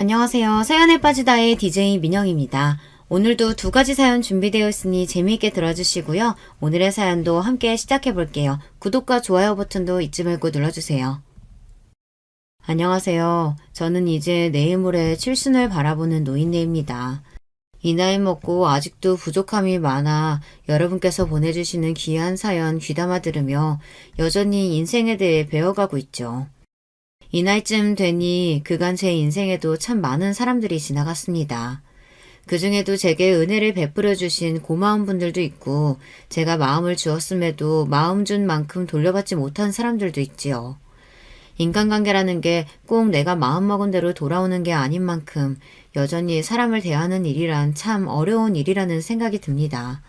안녕하세요. 사연에 빠지다의 DJ 민영입니다. 오늘도 두 가지 사연 준비되어 있으니 재미있게 들어주시고요. 오늘의 사연도 함께 시작해 볼게요. 구독과 좋아요 버튼도 잊지 말고 눌러주세요. 안녕하세요. 저는 이제 내일 모레 칠순을 바라보는 노인네입니다. 이 나이 먹고 아직도 부족함이 많아 여러분께서 보내주시는 귀한 사연 귀담아 들으며 여전히 인생에 대해 배워가고 있죠. 이 나이쯤 되니 그간 제 인생에도 참 많은 사람들이 지나갔습니다. 그 중에도 제게 은혜를 베풀어 주신 고마운 분들도 있고 제가 마음을 주었음에도 마음 준 만큼 돌려받지 못한 사람들도 있지요. 인간관계라는 게 꼭 내가 마음먹은 대로 돌아오는 게 아닌 만큼 여전히 사람을 대하는 일이란 참 어려운 일이라는 생각이 듭니다.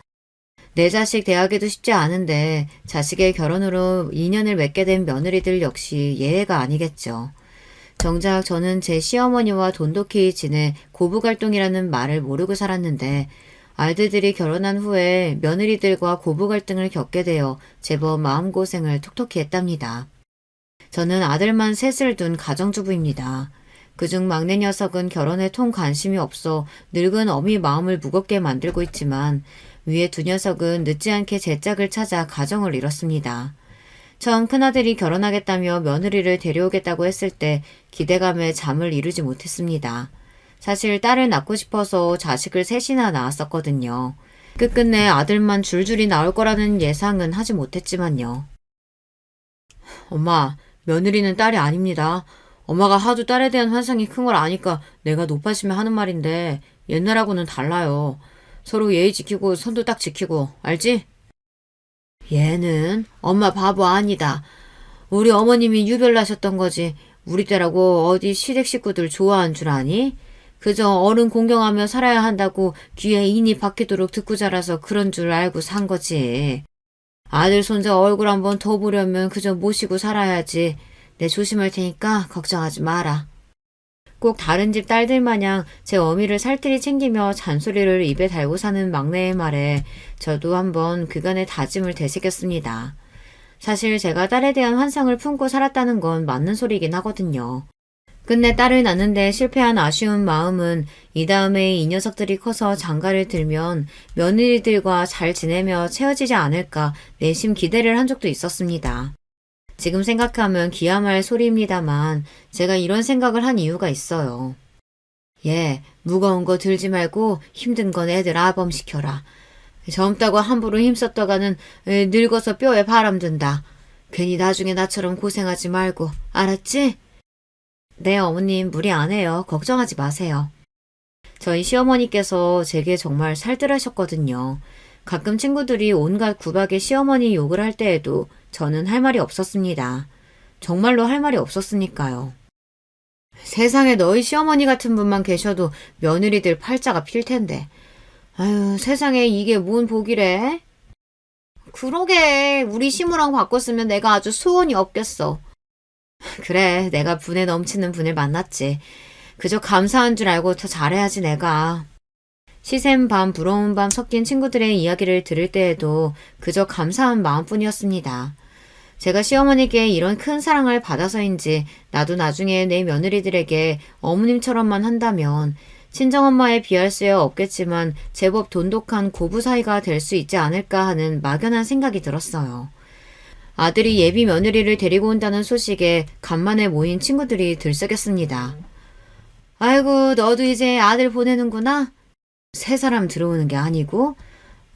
내 자식 대하기도 쉽지 않은데 자식의 결혼으로 인연을 맺게 된 며느리들 역시 예외가 아니겠죠. 정작 저는 제 시어머니와 돈독히 지내 고부갈등이라는 말을 모르고 살았는데 아들들이 결혼한 후에 며느리들과 고부갈등을 겪게 되어 제법 마음고생을 톡톡히 했답니다. 저는 아들만 셋을 둔 가정주부입니다. 그중 막내 녀석은 결혼에 통 관심이 없어 늙은 어미 마음을 무겁게 만들고 있지만 위에 두 녀석은 늦지 않게 제 짝을 찾아 가정을 이뤘습니다. 처음 큰아들이 결혼하겠다며 며느리를 데려오겠다고 했을 때 기대감에 잠을 이루지 못했습니다. 사실 딸을 낳고 싶어서 자식을 셋이나 낳았었거든요. 끝끝내 아들만 줄줄이 나올 거라는 예상은 하지 못했지만요. 엄마, 며느리는 딸이 아닙니다. 엄마가 하도 딸에 대한 환상이 큰 걸 아니까 내가 높아지면 하는 말인데 옛날하고는 달라요. 서로 예의 지키고 선도 딱 지키고, 알지? 얘는 엄마 바보 아니다. 우리 어머님이 유별나셨던 거지. 우리 때라고 어디 시댁 식구들 좋아한 줄 아니? 그저 어른 공경하며 살아야 한다고 귀에 인이 박히도록 듣고 자라서 그런 줄 알고 산 거지. 아들 손자 얼굴 한번 더 보려면 그저 모시고 살아야지. 내 조심할 테니까 걱정하지 마라. 꼭 다른 집 딸들 마냥 제 어미를 살뜰히 챙기며 잔소리를 입에 달고 사는 막내의 말에 저도 한번 그간의 다짐을 되새겼습니다. 사실 제가 딸에 대한 환상을 품고 살았다는 건 맞는 소리긴 하거든요. 끝내 딸을 낳는데 실패한 아쉬운 마음은 이 다음에 이 녀석들이 커서 장가를 들면 며느리들과 잘 지내며 채워지지 않을까 내심 기대를 한 적도 있었습니다. 지금 생각하면 기야말 소리입니다만 제가 이런 생각을 한 이유가 있어요. 예, 무거운 거 들지 말고 힘든 건 애들 아범시켜라. 젊다고 함부로 힘썼다가는 늙어서 뼈에 바람 든다. 괜히 나중에 나처럼 고생하지 말고, 알았지? 네, 어머님 무리 안 해요. 걱정하지 마세요. 저희 시어머니께서 제게 정말 살뜰하셨거든요. 가끔 친구들이 온갖 구박에 시어머니 욕을 할 때에도 저는 할 말이 없었습니다. 정말로 할 말이 없었으니까요. 세상에 너희 시어머니 같은 분만 계셔도 며느리들 팔자가 필 텐데. 아유, 세상에 이게 뭔 복이래? 그러게, 우리 시무랑 바꿨으면 내가 아주 소원이 없겠어. 그래, 내가 분에 넘치는 분을 만났지. 그저 감사한 줄 알고 더 잘해야지 내가. 시샘 밤 부러운 밤 섞인 친구들의 이야기를 들을 때에도 그저 감사한 마음뿐이었습니다. 제가 시어머니께 이런 큰 사랑을 받아서인지 나도 나중에 내 며느리들에게 어머님처럼만 한다면 친정엄마에 비할 수야 없겠지만 제법 돈독한 고부 사이가 될 수 있지 않을까 하는 막연한 생각이 들었어요. 아들이 예비 며느리를 데리고 온다는 소식에 간만에 모인 친구들이 들썩였습니다. 아이고, 너도 이제 아들 보내는구나? 새 사람 들어오는 게 아니고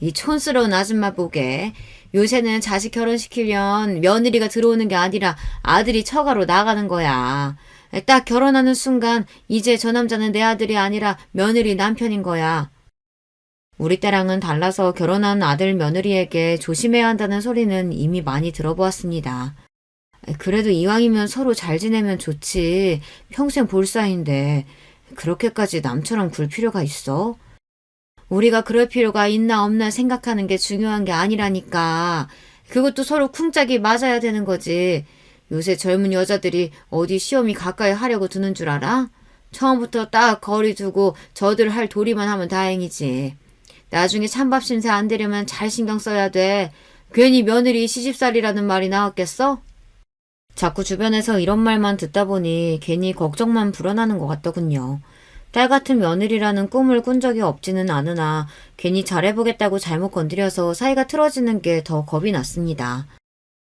이 촌스러운 아줌마 보게 요새는 자식 결혼시키면 며느리가 들어오는 게 아니라 아들이 처가로 나가는 거야. 딱 결혼하는 순간 이제 저 남자는 내 아들이 아니라 며느리 남편인 거야. 우리 때랑은 달라서 결혼한 아들 며느리에게 조심해야 한다는 소리는 이미 많이 들어보았습니다. 그래도 이왕이면 서로 잘 지내면 좋지. 평생 볼 사이인데 그렇게까지 남처럼 굴 필요가 있어? 우리가 그럴 필요가 있나 없나 생각하는 게 중요한 게 아니라니까. 그것도 서로 쿵짝이 맞아야 되는 거지. 요새 젊은 여자들이 어디 시험이 가까이 하려고 드는 줄 알아? 처음부터 딱 거리 두고 저들 할 도리만 하면 다행이지. 나중에 찬밥 신세 안 되려면 잘 신경 써야 돼. 괜히 며느리 시집살이라는 말이 나왔겠어? 자꾸 주변에서 이런 말만 듣다 보니 괜히 걱정만 불어나는 것 같더군요. 딸 같은 며느리라는 꿈을 꾼 적이 없지는 않으나 괜히 잘해보겠다고 잘못 건드려서 사이가 틀어지는 게 더 겁이 났습니다.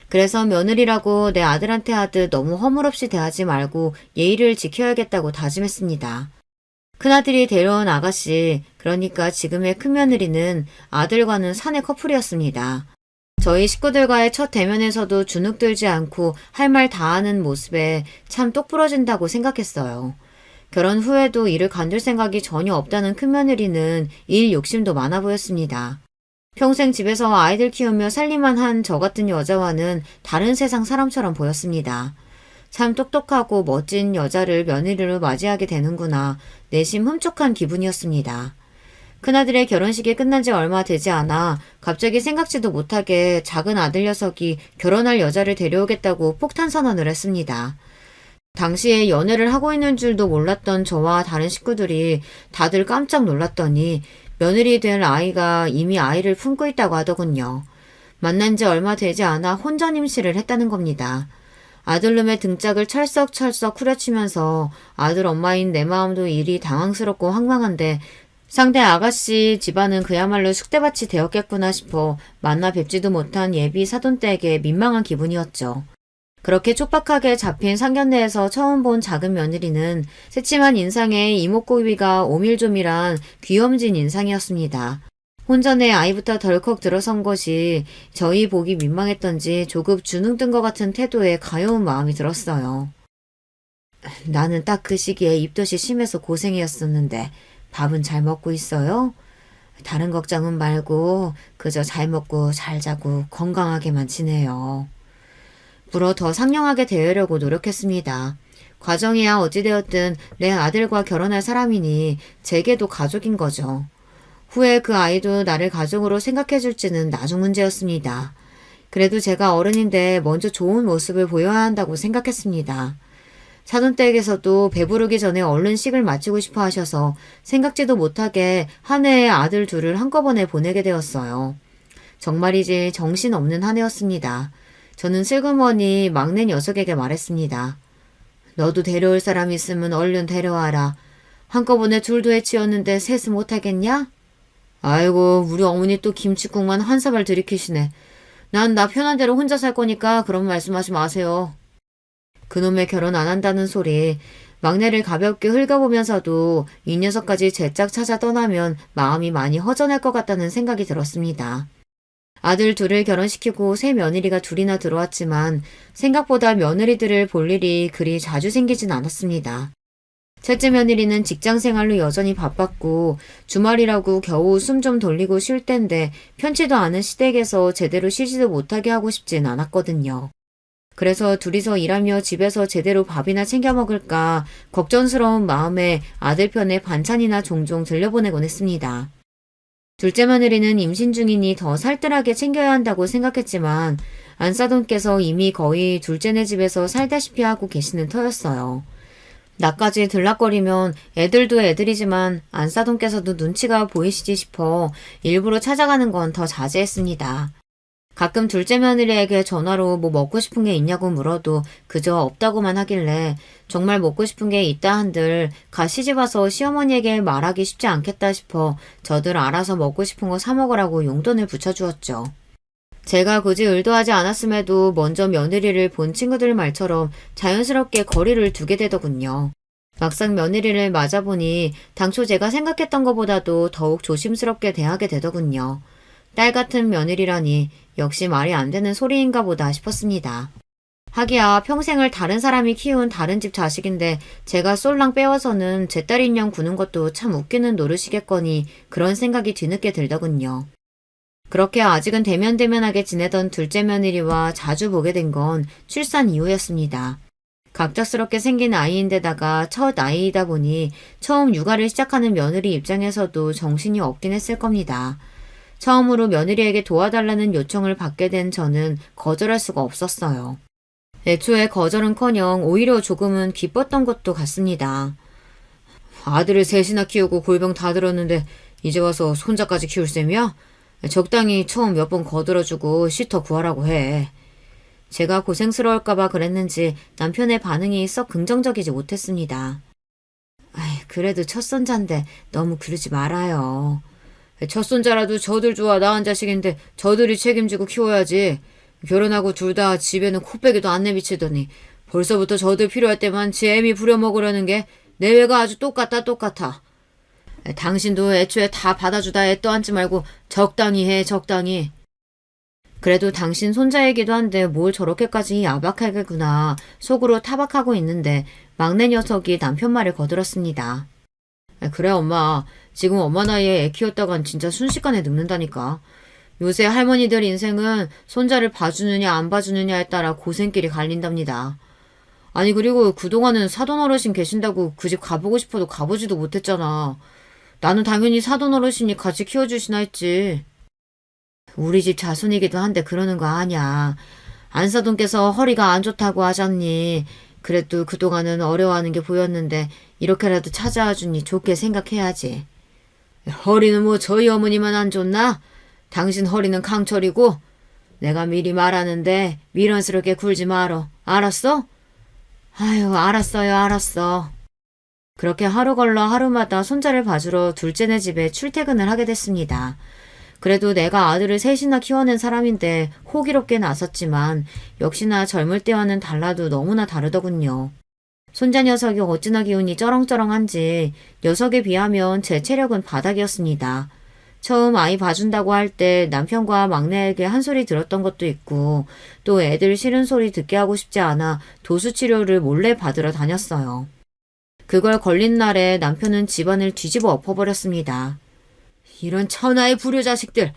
그래서 며느리라고 내 아들한테 하듯 너무 허물없이 대하지 말고 예의를 지켜야겠다고 다짐했습니다. 큰아들이 데려온 아가씨, 그러니까 지금의 큰며느리는 아들과는 사내 커플이었습니다. 저희 식구들과의 첫 대면에서도 주눅 들지 않고 할 말 다 하는 모습에 참 똑부러진다고 생각했어요. 결혼 후에도 일을 관둘 생각이 전혀 없다는 큰며느리는 일 욕심도 많아 보였습니다. 평생 집에서 아이들 키우며 살림만 한 저 같은 여자와는 다른 세상 사람처럼 보였습니다. 참 똑똑하고 멋진 여자를 며느리로 맞이하게 되는구나 내심 흠족한 기분이었습니다. 큰아들의 결혼식이 끝난 지 얼마 되지 않아 갑자기 생각지도 못하게 작은 아들 녀석이 결혼할 여자를 데려오겠다고 폭탄 선언을 했습니다. 당시에 연애를 하고 있는 줄도 몰랐던 저와 다른 식구들이 다들 깜짝 놀랐더니 며느리 될 아이가 이미 아이를 품고 있다고 하더군요. 만난 지 얼마 되지 않아 혼전 임신을 했다는 겁니다. 아들놈의 등짝을 철썩철썩 후려치면서 아들 엄마인 내 마음도 일이 당황스럽고 황망한데 상대 아가씨 집안은 그야말로 쑥대밭이 되었겠구나 싶어 만나 뵙지도 못한 예비 사돈댁에 민망한 기분이었죠. 그렇게 촉박하게 잡힌 상견례에서 처음 본 작은 며느리는 새침한 인상에 이목구비가 오밀조밀한 귀염진 인상이었습니다. 혼전에 아이부터 덜컥 들어선 것이 저희 보기 민망했던지 조금 주눅 든 것 같은 태도에 가여운 마음이 들었어요. 나는 딱 그 시기에 입덧이 심해서 고생이었었는데 밥은 잘 먹고 있어요? 다른 걱정은 말고 그저 잘 먹고 잘 자고 건강하게만 지내요. 물어 더 상냥하게 대하려고 노력했습니다. 과정이야 어찌되었든 내 아들과 결혼할 사람이니 제게도 가족인 거죠. 후에 그 아이도 나를 가족으로 생각해줄지는 나중 문제였습니다. 그래도 제가 어른인데 먼저 좋은 모습을 보여야 한다고 생각했습니다. 사돈댁에서도 배부르기 전에 얼른 식을 마치고 싶어 하셔서 생각지도 못하게 한 해의 아들 둘을 한꺼번에 보내게 되었어요. 정말이지 정신없는 한 해였습니다. 저는 슬그머니 막내 녀석에게 말했습니다. 너도 데려올 사람 있으면 얼른 데려와라. 한꺼번에 둘도 해치웠는데 셋은 못하겠냐? 아이고 우리 어머니 또 김치국만 한 사발 들이키시네. 난 나 편한 대로 혼자 살 거니까 그런 말씀하지 마세요. 그놈의 결혼 안 한다는 소리, 막내를 가볍게 흙어보면서도 이 녀석까지 제 짝 찾아 떠나면 마음이 많이 허전할 것 같다는 생각이 들었습니다. 아들 둘을 결혼시키고 새 며느리가 둘이나 들어왔지만 생각보다 며느리들을 볼 일이 그리 자주 생기진 않았습니다. 셋째 며느리는 직장 생활로 여전히 바빴고 주말이라고 겨우 숨 좀 돌리고 쉴 땐데 편치도 않은 시댁에서 제대로 쉬지도 못하게 하고 싶진 않았거든요. 그래서 둘이서 일하며 집에서 제대로 밥이나 챙겨 먹을까 걱정스러운 마음에 아들 편에 반찬이나 종종 들려보내곤 했습니다. 둘째 며느리는 임신 중이니 더 살뜰하게 챙겨야 한다고 생각했지만 안사돈께서 이미 거의 둘째네 집에서 살다시피 하고 계시는 터였어요. 나까지 들락거리면 애들도 애들이지만 안사돈께서도 눈치가 보이시지 싶어 일부러 찾아가는 건 더 자제했습니다. 가끔 둘째 며느리에게 전화로 뭐 먹고 싶은 게 있냐고 물어도 그저 없다고만 하길래 정말 먹고 싶은 게 있다 한들 가 시집와서 시어머니에게 말하기 쉽지 않겠다 싶어 저들 알아서 먹고 싶은 거 사 먹으라고 용돈을 붙여주었죠. 제가 굳이 의도하지 않았음에도 먼저 며느리를 본 친구들 말처럼 자연스럽게 거리를 두게 되더군요. 막상 며느리를 맞아보니 당초 제가 생각했던 것보다도 더욱 조심스럽게 대하게 되더군요. 딸 같은 며느리라니 역시 말이 안 되는 소리인가 보다 싶었습니다. 하기야 평생을 다른 사람이 키운 다른 집 자식인데 제가 쏠랑 빼와서는 제 딸 인형 구는 것도 참 웃기는 노릇이겠거니 그런 생각이 뒤늦게 들더군요. 그렇게 아직은 대면대면하게 지내던 둘째 며느리와 자주 보게 된 건 출산 이후였습니다. 갑작스럽게 생긴 아이인데다가 첫 아이이다 보니 처음 육아를 시작하는 며느리 입장에서도 정신이 없긴 했을 겁니다. 처음으로 며느리에게 도와달라는 요청을 받게 된 저는 거절할 수가 없었어요. 애초에 거절은커녕 오히려 조금은 기뻤던 것도 같습니다. 아들을 셋이나 키우고 골병 다 들었는데 이제 와서 손자까지 키울 셈이야? 적당히 처음 몇 번 거들어주고 씻어 구하라고 해. 제가 고생스러울까봐 그랬는지 남편의 반응이 썩 긍정적이지 못했습니다. 아이, 그래도 첫 손자인데 너무 그러지 말아요. 첫 손자라도 저들 좋아 낳은 자식인데 저들이 책임지고 키워야지. 결혼하고 둘 다 집에는 코빼기도 안 내비치더니 벌써부터 저들 필요할 때만 지 애미 부려먹으려는 게 내외가 아주 똑같아. 당신도 애초에 다 받아주다 애 떠안지 말고 적당히 해, 적당히. 그래도 당신 손자이기도 한데 뭘 저렇게까지 야박하게구나 속으로 타박하고 있는데 막내 녀석이 남편 말을 거들었습니다. 그래 엄마, 지금 엄마 나이에 애 키웠다간 진짜 순식간에 늙는다니까. 요새 할머니들 인생은 손자를 봐주느냐 안 봐주느냐에 따라 고생길이 갈린답니다. 아니 그리고 그동안은 사돈 어르신 계신다고 그 집 가보고 싶어도 가보지도 못했잖아. 나는 당연히 사돈 어르신이 같이 키워주시나 했지. 우리 집 자손이기도 한데 그러는 거 아냐. 안사돈께서 허리가 안 좋다고 하잖니. 그래도 그동안은 어려워하는 게 보였는데 이렇게라도 찾아와 주니 좋게 생각해야지. 허리는 뭐 저희 어머니만 안 좋나? 당신 허리는 강철이고 내가 미리 말하는데 미련스럽게 굴지 말어. 알았어? 아유, 알았어. 그렇게 하루 걸러 하루마다 손자를 봐주러 둘째네 집에 출퇴근을 하게 됐습니다. 그래도 내가 아들을 셋이나 키워낸 사람인데 호기롭게 나섰지만 역시나 젊을 때와는 달라도 너무나 다르더군요. 손자 녀석이 어찌나 기운이 쩌렁쩌렁한지 녀석에 비하면 제 체력은 바닥이었습니다. 처음 아이 봐준다고 할 때 남편과 막내에게 한 소리 들었던 것도 있고 또 애들 싫은 소리 듣게 하고 싶지 않아 도수치료를 몰래 받으러 다녔어요. 그걸 걸린 날에 남편은 집안을 뒤집어 엎어버렸습니다. 이런 천하의 불효 자식들,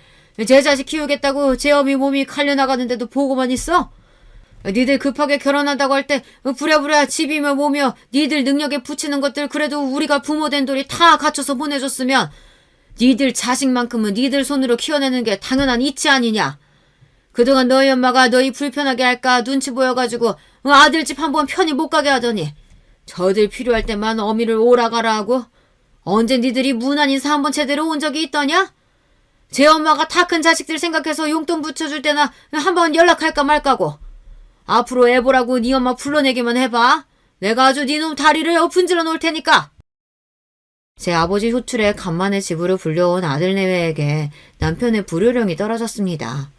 제 자식 키우겠다고 제 어미 몸이 칼려나가는데도 보고만 있어? 니들 급하게 결혼한다고 할 때 부랴부랴 집이며 뭐며 니들 능력에 붙이는 것들 그래도 우리가 부모 된 돌이 다 갖춰서 보내줬으면 니들 자식만큼은 니들 손으로 키워내는 게 당연한 이치 아니냐. 그동안 너희 엄마가 너희 불편하게 할까 눈치 보여가지고 아들 집 한번 편히 못 가게 하더니 저들 필요할 때만 어미를 오라가라 하고 언제 니들이 무난 인사 한번 제대로 온 적이 있더냐? 제 엄마가 다 큰 자식들 생각해서 용돈 붙여줄 때나 한번 연락할까 말까고. 앞으로 애 보라고 네 엄마 불러내기만 해봐. 내가 아주 니놈 다리를 엎은질러 놓을 테니까. 제 아버지 호출에 간만에 집으로 불려온 아들 내외에게 남편의 불효령이 떨어졌습니다.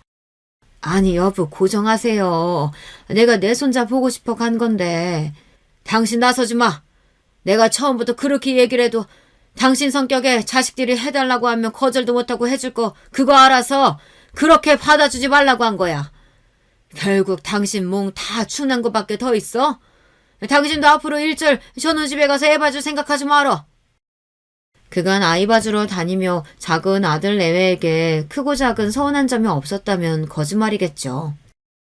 아니 여보 고정하세요. 내가 내 손자 보고 싶어 간 건데. 당신 나서지 마. 내가 처음부터 그렇게 얘기를 해도 당신 성격에 자식들이 해달라고 하면 거절도 못하고 해줄 거 그거 알아서 그렇게 받아주지 말라고 한 거야. 결국 당신 몽 다 충난 것밖에 더 있어? 당신도 앞으로 일절 전우집에 가서 애 봐줄 생각하지 말어. 그간 아이 봐주러 다니며 작은 아들 내외에게 크고 작은 서운한 점이 없었다면 거짓말이겠죠.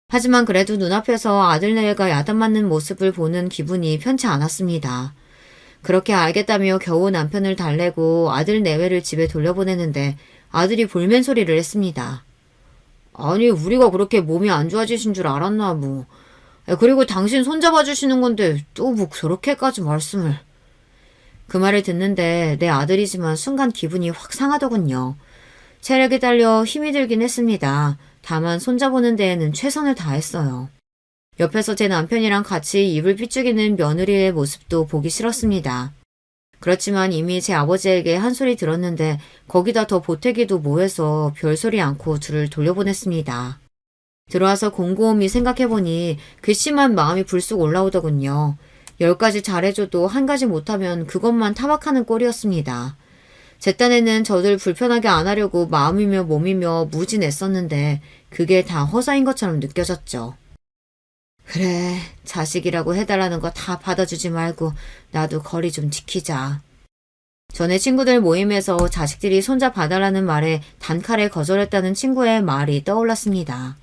하지만 그래도 눈앞에서 아들 내외가 야단 맞는 모습을 보는 기분이 편치 않았습니다. 그렇게 알겠다며 겨우 남편을 달래고 아들 내외를 집에 돌려보내는데 아들이 볼멘 소리를 했습니다. 아니 우리가 그렇게 몸이 안 좋아지신 줄 알았나 뭐. 그리고 당신 손잡아 주시는 건데 또 뭐 그렇게까지 말씀을. 그 말을 듣는데 내 아들이지만 순간 기분이 확 상하더군요. 체력이 딸려 힘이 들긴 했습니다. 다만 손잡보는 데에는 최선을 다했어요. 옆에서 제 남편이랑 같이 입을 삐죽이는 며느리의 모습도 보기 싫었습니다. 그렇지만 이미 제 아버지에게 한 소리 들었는데 거기다 더 보태기도 뭐해서 별소리 않고 둘을 돌려보냈습니다. 들어와서 곰곰이 생각해보니 괘씸한 마음이 불쑥 올라오더군요. 10가지 잘해줘도 한 가지 못하면 그것만 타박하는 꼴이었습니다. 제 딴에는 저들 불편하게 안 하려고 마음이며 몸이며 무지 냈었는데 그게 다 허사인 것처럼 느껴졌죠. 그래, 자식이라고 해달라는 거 다 받아주지 말고 나도 거리 좀 지키자. 전에 친구들 모임에서 자식들이 손자 봐달라는 말에 단칼에 거절했다는 친구의 말이 떠올랐습니다.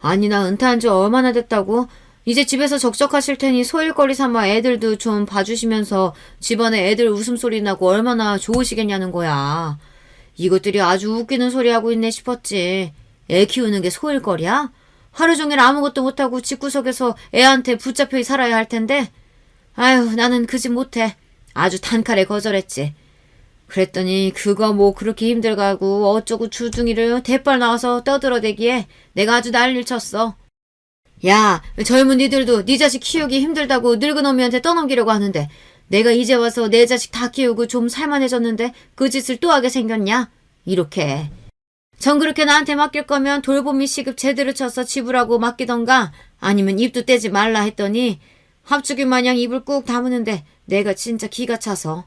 아니 나 은퇴한 지 얼마나 됐다고? 이제 집에서 적적하실 테니 소일거리 삼아 애들도 좀 봐주시면서 집안에 애들 웃음소리 나고 얼마나 좋으시겠냐는 거야. 이것들이 아주 웃기는 소리 하고 있네 싶었지. 애 키우는 게 소일거리야? 하루 종일 아무것도 못하고 집구석에서 애한테 붙잡혀 살아야 할 텐데. 아유 나는 그 집 못해. 아주 단칼에 거절했지. 그랬더니 그거 뭐 그렇게 힘들가고 어쩌고 주둥이를 대빨 나와서 떠들어대기에 내가 아주 난리를 쳤어. 야, 젊은 니들도 네 자식 키우기 힘들다고 늙은 어미한테 떠넘기려고 하는데 내가 이제 와서 내 자식 다 키우고 좀 살만해졌는데 그 짓을 또 하게 생겼냐? 이렇게. 전 그렇게 나한테 맡길 거면 돌보미 시급 제대로 쳐서 지불하고 맡기던가 아니면 입도 떼지 말라 했더니 합죽이 마냥 입을 꾹 다무는데 내가 진짜 기가 차서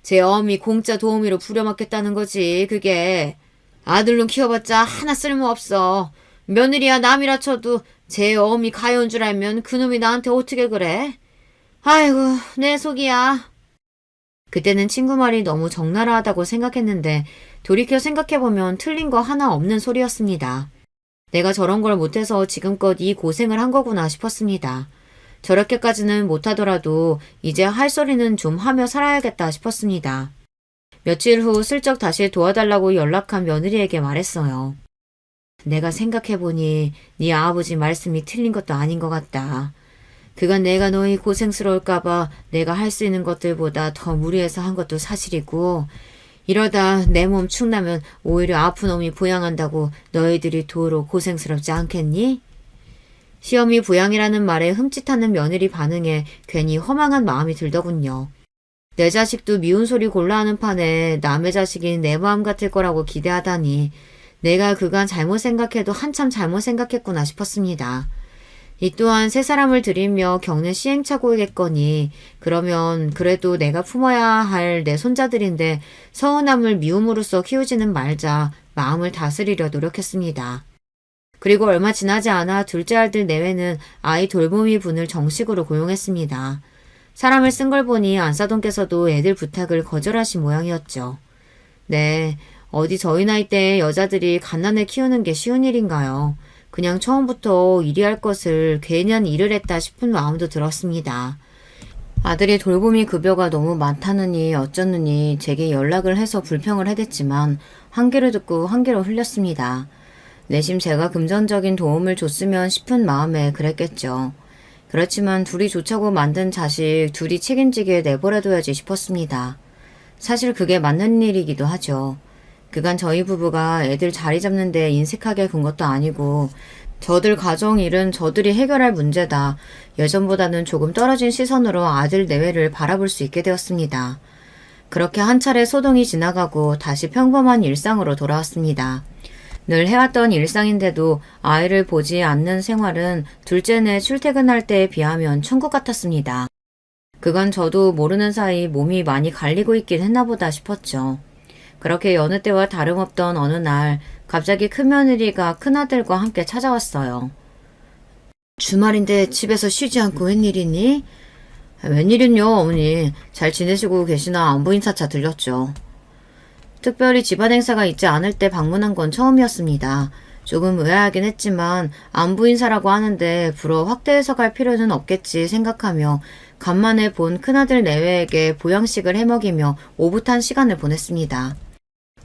제 어미 공짜 도우미로 부려먹겠다는 거지 그게. 아들로 키워봤자 하나 쓸모없어. 며느리야 남이라 쳐도 제 어미 가여운 줄 알면 그놈이 나한테 어떻게 그래? 아이고 내 속이야. 그때는 친구 말이 너무 적나라하다고 생각했는데 돌이켜 생각해보면 틀린 거 하나 없는 소리였습니다. 내가 저런 걸 못해서 지금껏 이 고생을 한 거구나 싶었습니다. 저렇게까지는 못하더라도 이제 할 소리는 좀 하며 살아야겠다 싶었습니다. 며칠 후 슬쩍 다시 도와달라고 연락한 며느리에게 말했어요. 내가 생각해보니 네 아버지 말씀이 틀린 것도 아닌 것 같다. 그간 내가 너희 고생스러울까봐 내가 할 수 있는 것들보다 더 무리해서 한 것도 사실이고 이러다 내 몸 축나면 오히려 아픈 놈이 부양한다고 너희들이 도로 고생스럽지 않겠니? 시어미 부양이라는 말에 흠칫하는 며느리 반응에 괜히 허망한 마음이 들더군요. 내 자식도 미운 소리 골라 하는 판에 남의 자식이 내 마음 같을 거라고 기대하다니 내가 그간 잘못 생각해도 한참 잘못 생각했구나 싶었습니다. 이 또한 세 사람을 들이며 겪는 시행착오겠거니 그러면 그래도 내가 품어야 할 내 손자들인데 서운함을 미움으로써 키우지는 말자 마음을 다스리려 노력했습니다. 그리고 얼마 지나지 않아 둘째 아들 내외는 아이 돌보미 분을 정식으로 고용했습니다. 사람을 쓴 걸 보니 안사돈께서도 애들 부탁을 거절하신 모양이었죠. 네, 어디 저희 나이 때 여자들이 갓난을 키우는 게 쉬운 일인가요? 그냥 처음부터 이리 할 것을 괜한 일을 했다 싶은 마음도 들었습니다. 아들이 돌보미 급여가 너무 많다느니 어쩌느니 제게 연락을 해서 불평을 해댔지만 한 귀로 듣고 한 귀로 흘렸습니다. 내심 제가 금전적인 도움을 줬으면 싶은 마음에 그랬겠죠. 그렇지만 둘이 좋자고 만든 자식 둘이 책임지게 내버려둬야지 싶었습니다. 사실 그게 맞는 일이기도 하죠. 그간 저희 부부가 애들 자리 잡는 데 인색하게 군 것도 아니고 저들 가정 일은 저들이 해결할 문제다. 예전보다는 조금 떨어진 시선으로 아들 내외를 바라볼 수 있게 되었습니다. 그렇게 한 차례 소동이 지나가고 다시 평범한 일상으로 돌아왔습니다. 늘 해왔던 일상인데도 아이를 보지 않는 생활은 둘째네 출퇴근할 때에 비하면 천국 같았습니다. 그간 저도 모르는 사이 몸이 많이 갈리고 있긴 했나 보다 싶었죠. 그렇게 여느 때와 다름없던 어느 날 갑자기 큰며느리가 큰아들과 함께 찾아왔어요. 주말인데 집에서 쉬지 않고 웬일이니? 웬일은요 어머니. 잘 지내시고 계시나 안부 인사차 들렸죠. 특별히 집안 행사가 있지 않을 때 방문한 건 처음이었습니다. 조금 의아하긴 했지만 안부 인사라고 하는데 불어 확대해서 갈 필요는 없겠지 생각하며 간만에 본 큰아들 내외에게 보양식을 해먹이며 오붓한 시간을 보냈습니다.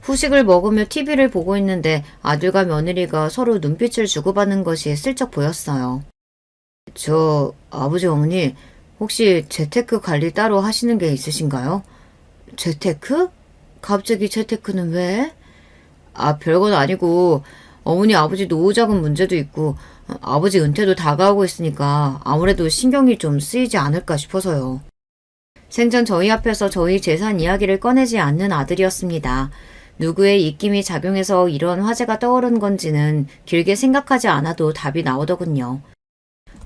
후식을 먹으며 TV를 보고 있는데 아들과 며느리가 서로 눈빛을 주고받는 것이 슬쩍 보였어요. 저 아버지 어머니 혹시 재테크 관리 따로 하시는 게 있으신가요? 재테크? 갑자기 재테크는 왜? 별건 아니고 어머니 아버지 노후자금 문제도 있고 아버지 은퇴도 다가오고 있으니까 아무래도 신경이 좀 쓰이지 않을까 싶어서요. 생전 저희 앞에서 저희 재산 이야기를 꺼내지 않는 아들이었습니다. 누구의 입김이 작용해서 이런 화제가 떠오른 건지는 길게 생각하지 않아도 답이 나오더군요.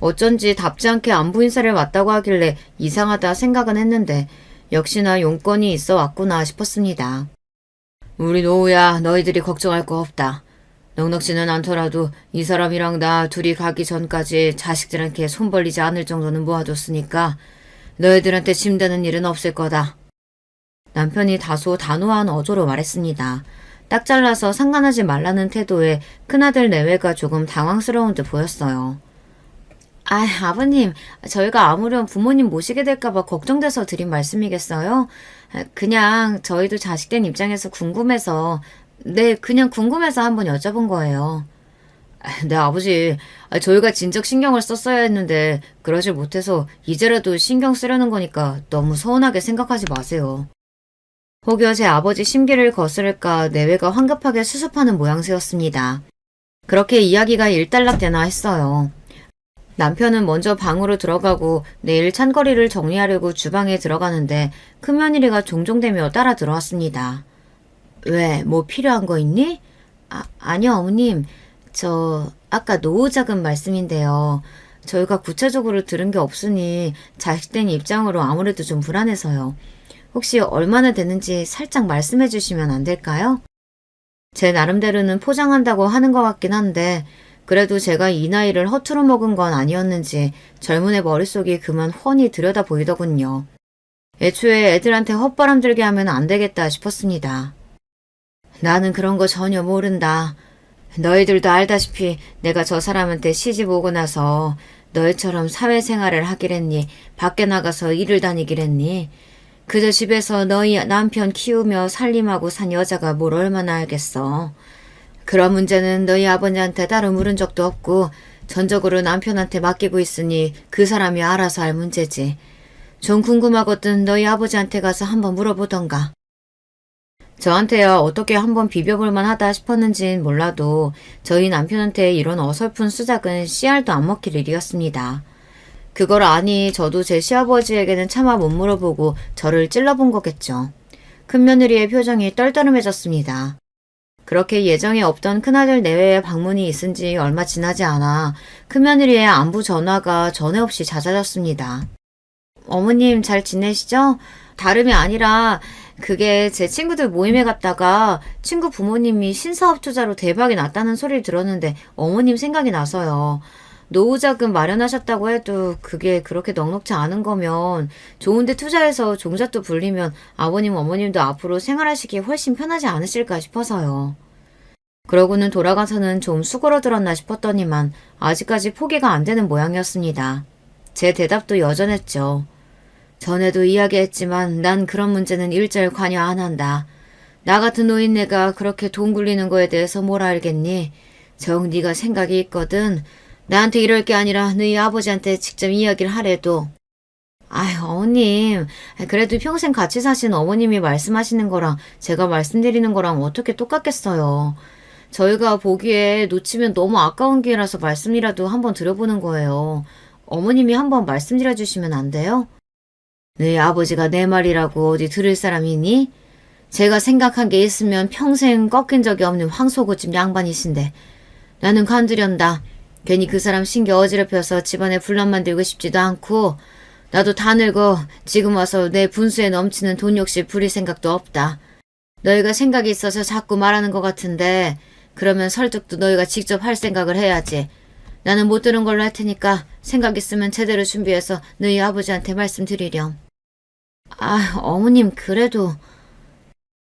어쩐지 답지 않게 안부 인사를 왔다고 하길래 이상하다 생각은 했는데 역시나 용건이 있어 왔구나 싶었습니다. 우리 노우야 너희들이 걱정할 거 없다. 넉넉지는 않더라도 이 사람이랑 나 둘이 가기 전까지 자식들한테 손 벌리지 않을 정도는 모아뒀으니까 너희들한테 짐되는 일은 없을 거다. 남편이 다소 단호한 어조로 말했습니다. 딱 잘라서 상관하지 말라는 태도에 큰아들 내외가 조금 당황스러운 듯 보였어요. 아버님, 저희가 아무렴 부모님 모시게 될까봐 걱정돼서 드린 말씀이겠어요? 그냥 저희도 자식된 입장에서 궁금해서, 네, 그냥 궁금해서 한번 여쭤본 거예요. 네, 아버지, 저희가 진작 신경을 썼어야 했는데 그러질 못해서 이제라도 신경 쓰려는 거니까 너무 서운하게 생각하지 마세요. 혹여 제 아버지 심기를 거스를까 내외가 황급하게 수습하는 모양새였습니다. 그렇게 이야기가 일단락되나 했어요. 남편은 먼저 방으로 들어가고 내일 찬거리를 정리하려고 주방에 들어가는데 큰며느리가 종종대며 따라 들어왔습니다. 왜, 뭐 필요한 거 있니? 아니요, 어머님. 아까 노후자금 말씀인데요. 저희가 구체적으로 들은 게 없으니 자식된 입장으로 아무래도 좀 불안해서요. 혹시 얼마나 되는지 살짝 말씀해 주시면 안 될까요? 제 나름대로는 포장한다고 하는 것 같긴 한데 그래도 제가 이 나이를 허투루 먹은 건 아니었는지 젊은 애 머릿속이 그만 훤히 들여다 보이더군요. 애초에 애들한테 헛바람 들게 하면 안 되겠다 싶었습니다. 나는 그런 거 전혀 모른다. 너희들도 알다시피 내가 저 사람한테 시집 오고 나서 너희처럼 사회생활을 하기랬니? 밖에 나가서 일을 다니기랬니? 그저 집에서 너희 남편 키우며 살림하고 산 여자가 뭘 얼마나 알겠어. 그런 문제는 너희 아버지한테 따로 물은 적도 없고 전적으로 남편한테 맡기고 있으니 그 사람이 알아서 할 문제지. 좀 궁금하거든 너희 아버지한테 가서 한번 물어보던가. 저한테야 어떻게 한번 비벼볼만 하다 싶었는진 몰라도 저희 남편한테 이런 어설픈 수작은 씨알도 안 먹힐 일이었습니다. 그걸 아니 저도 제 시아버지에게는 차마 못 물어보고 저를 찔러본 거겠죠. 큰며느리의 표정이 떨떠름해졌습니다. 그렇게 예정에 없던 큰아들 내외의 방문이 있은 지 얼마 지나지 않아 큰며느리의 안부 전화가 전에 없이 잦아졌습니다. 어머님 잘 지내시죠? 다름이 아니라 그게 제 친구들 모임에 갔다가 친구 부모님이 신사업 투자로 대박이 났다는 소리를 들었는데 어머님 생각이 나서요. 노후자금 마련하셨다고 해도 그게 그렇게 넉넉지 않은 거면 좋은데 투자해서 종잣도 불리면 아버님 어머님도 앞으로 생활하시기 훨씬 편하지 않으실까 싶어서요. 그러고는 돌아가서는 좀 수그러들었나 싶었더니만 아직까지 포기가 안 되는 모양이었습니다. 제 대답도 여전했죠. 전에도 이야기했지만 난 그런 문제는 일절 관여 안 한다. 나 같은 노인네가 그렇게 돈 굴리는 거에 대해서 뭘 알겠니? 정 네가 생각이 있거든. 나한테 이럴 게 아니라 너희 아버지한테 직접 이야기를 하래도. 아휴 어머님 그래도 평생 같이 사신 어머님이 말씀하시는 거랑 제가 말씀드리는 거랑 어떻게 똑같겠어요. 저희가 보기에 놓치면 너무 아까운 기회라서 말씀이라도 한번 드려보는 거예요. 어머님이 한번 말씀드려 주시면 안 돼요? 너희 아버지가 내 말이라고 어디 들을 사람이니? 제가 생각한 게 있으면 평생 꺾인 적이 없는 황소고집 양반이신데 나는 간두련다. 괜히 그 사람 신경 어지럽혀서 집안에 분란 만들고 싶지도 않고 나도 다 늙어 지금 와서 내 분수에 넘치는 돈 욕심 부릴 생각도 없다. 너희가 생각이 있어서 자꾸 말하는 것 같은데 그러면 설득도 너희가 직접 할 생각을 해야지. 나는 못 들은 걸로 할 테니까 생각 있으면 제대로 준비해서 너희 아버지한테 말씀드리렴. 어머님 그래도...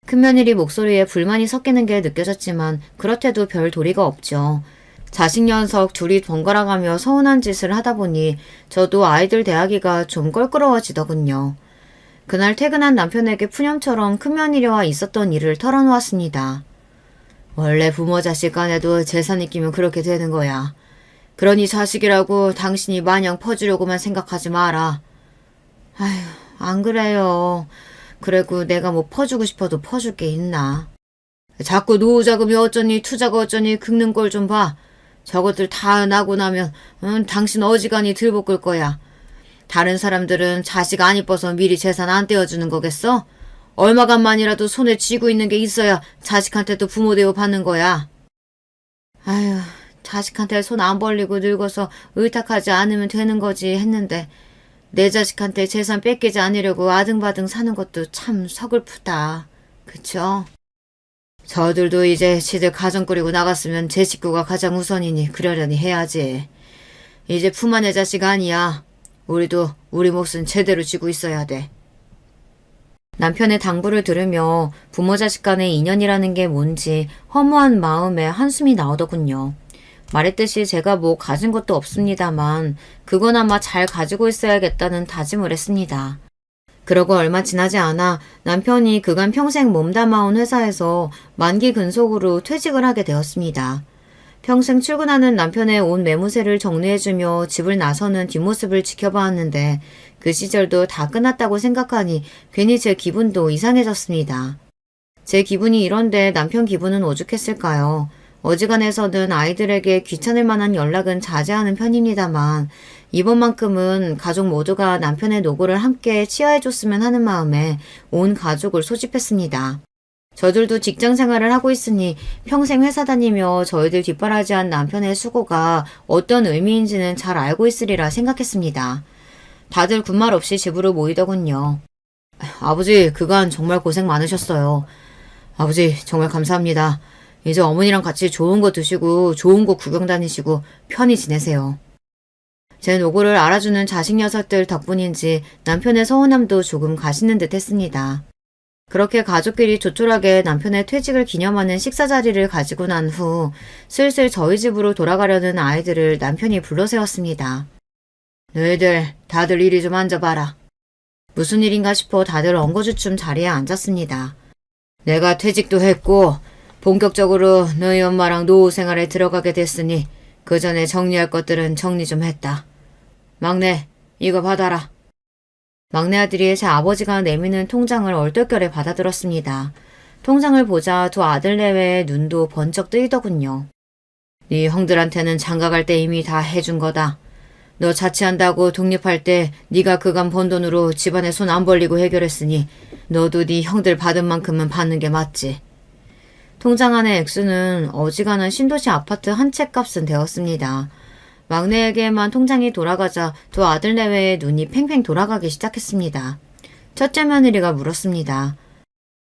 큰며느리 목소리에 불만이 섞이는 게 느껴졌지만 그렇대도 별 도리가 없죠. 자식 녀석 둘이 번갈아가며 서운한 짓을 하다 보니 저도 아이들 대하기가 좀 껄끄러워지더군요. 그날 퇴근한 남편에게 푸념처럼 큰며느리와 있었던 일을 털어놓았습니다. 원래 부모 자식 간에도 재산이 끼면 그렇게 되는 거야. 그러니 자식이라고 당신이 마냥 퍼주려고만 생각하지 마라. 아휴, 안 그래요. 그래고 내가 뭐 퍼주고 싶어도 퍼줄 게 있나. 자꾸 노후자금이 어쩌니 투자가 어쩌니 긁는 걸 좀 봐. 저것들 다 나고 나면 당신 어지간히 들볶을 거야. 다른 사람들은 자식 안 이뻐서 미리 재산 안 떼어주는 거겠어? 얼마간만이라도 손에 쥐고 있는 게 있어야 자식한테도 부모 대우 받는 거야. 아휴, 자식한테 손 안 벌리고 늙어서 의탁하지 않으면 되는 거지 했는데 내 자식한테 재산 뺏기지 않으려고 아등바등 사는 것도 참 서글프다. 그쵸? 저들도 이제 지들 가정 꾸리고 나갔으면 제 식구가 가장 우선이니 그러려니 해야지. 이제 품 안의 자식 아니야. 우리도 우리 몫은 제대로 쥐고 있어야 돼. 남편의 당부를 들으며 부모 자식 간의 인연이라는 게 뭔지 허무한 마음에 한숨이 나오더군요. 말했듯이 제가 뭐 가진 것도 없습니다만 그거나마 잘 가지고 있어야겠다는 다짐을 했습니다. 그러고 얼마 지나지 않아 남편이 그간 평생 몸담아온 회사에서 만기 근속으로 퇴직을 하게 되었습니다. 평생 출근하는 남편의 온 매무새를 정리해주며 집을 나서는 뒷모습을 지켜봐왔는데 그 시절도 다 끝났다고 생각하니 괜히 제 기분도 이상해졌습니다. 제 기분이 이런데 남편 기분은 오죽했을까요? 어지간해서는 아이들에게 귀찮을 만한 연락은 자제하는 편입니다만 이번만큼은 가족 모두가 남편의 노고를 함께 치하해줬으면 하는 마음에 온 가족을 소집했습니다. 저들도 직장 생활을 하고 있으니 평생 회사 다니며 저희들 뒷바라지한 남편의 수고가 어떤 의미인지는 잘 알고 있으리라 생각했습니다. 다들 군말 없이 집으로 모이더군요. 아버지, 그간 정말 고생 많으셨어요. 아버지, 정말 감사합니다. 이제 어머니랑 같이 좋은 거 드시고 좋은 곳 구경 다니시고 편히 지내세요. 제 노고를 알아주는 자식 녀석들 덕분인지 남편의 서운함도 조금 가시는 듯 했습니다. 그렇게 가족끼리 조촐하게 남편의 퇴직을 기념하는 식사 자리를 가지고 난 후 슬슬 저희 집으로 돌아가려는 아이들을 남편이 불러세웠습니다. 너희들 다들 이리 좀 앉아봐라. 무슨 일인가 싶어 다들 엉거주춤 자리에 앉았습니다. 내가 퇴직도 했고 본격적으로 너희 엄마랑 노후 생활에 들어가게 됐으니 그 전에 정리할 것들은 정리 좀 했다. 막내, 이거 받아라. 막내 아들이 제 아버지가 내미는 통장을 얼떨결에 받아들었습니다. 통장을 보자 두 아들 내외의 눈도 번쩍 뜨이더군요. 네 형들한테는 장가갈 때 이미 다 해준 거다. 너 자취한다고 독립할 때 네가 그간 번 돈으로 집안에 손 안 벌리고 해결했으니 너도 네 형들 받은 만큼은 받는 게 맞지. 통장 안의 액수는 어지간한 신도시 아파트 한 채 값은 되었습니다. 막내에게만 통장이 돌아가자 두 아들 내외의 눈이 팽팽 돌아가기 시작했습니다. 첫째 며느리가 물었습니다.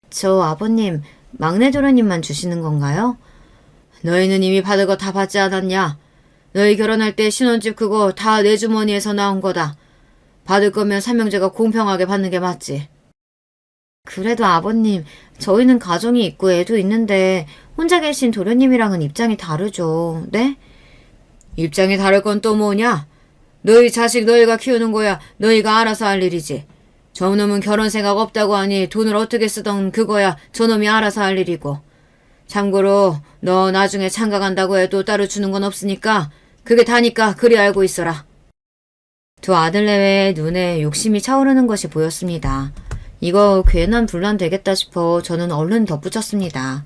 저 아버님, 막내 도련님만 주시는 건가요? 너희는 이미 받을 거 다 받지 않았냐? 너희 결혼할 때 신혼집 그거 다 내 주머니에서 나온 거다. 받을 거면 삼형제가 공평하게 받는 게 맞지. 그래도 아버님, 저희는 가정이 있고 애도 있는데 혼자 계신 도련님이랑은 입장이 다르죠. 네? 입장이 다를 건 또 뭐냐? 너희 자식 너희가 키우는 거야. 너희가 알아서 할 일이지. 저놈은 결혼 생각 없다고 하니 돈을 어떻게 쓰던 그거야 저놈이 알아서 할 일이고. 참고로 너 나중에 장가 간다고 해도 따로 주는 건 없으니까 그게 다니까 그리 알고 있어라. 두 아들 내외의 눈에 욕심이 차오르는 것이 보였습니다. 이거 괜한 분란 되겠다 싶어 저는 얼른 덧붙였습니다.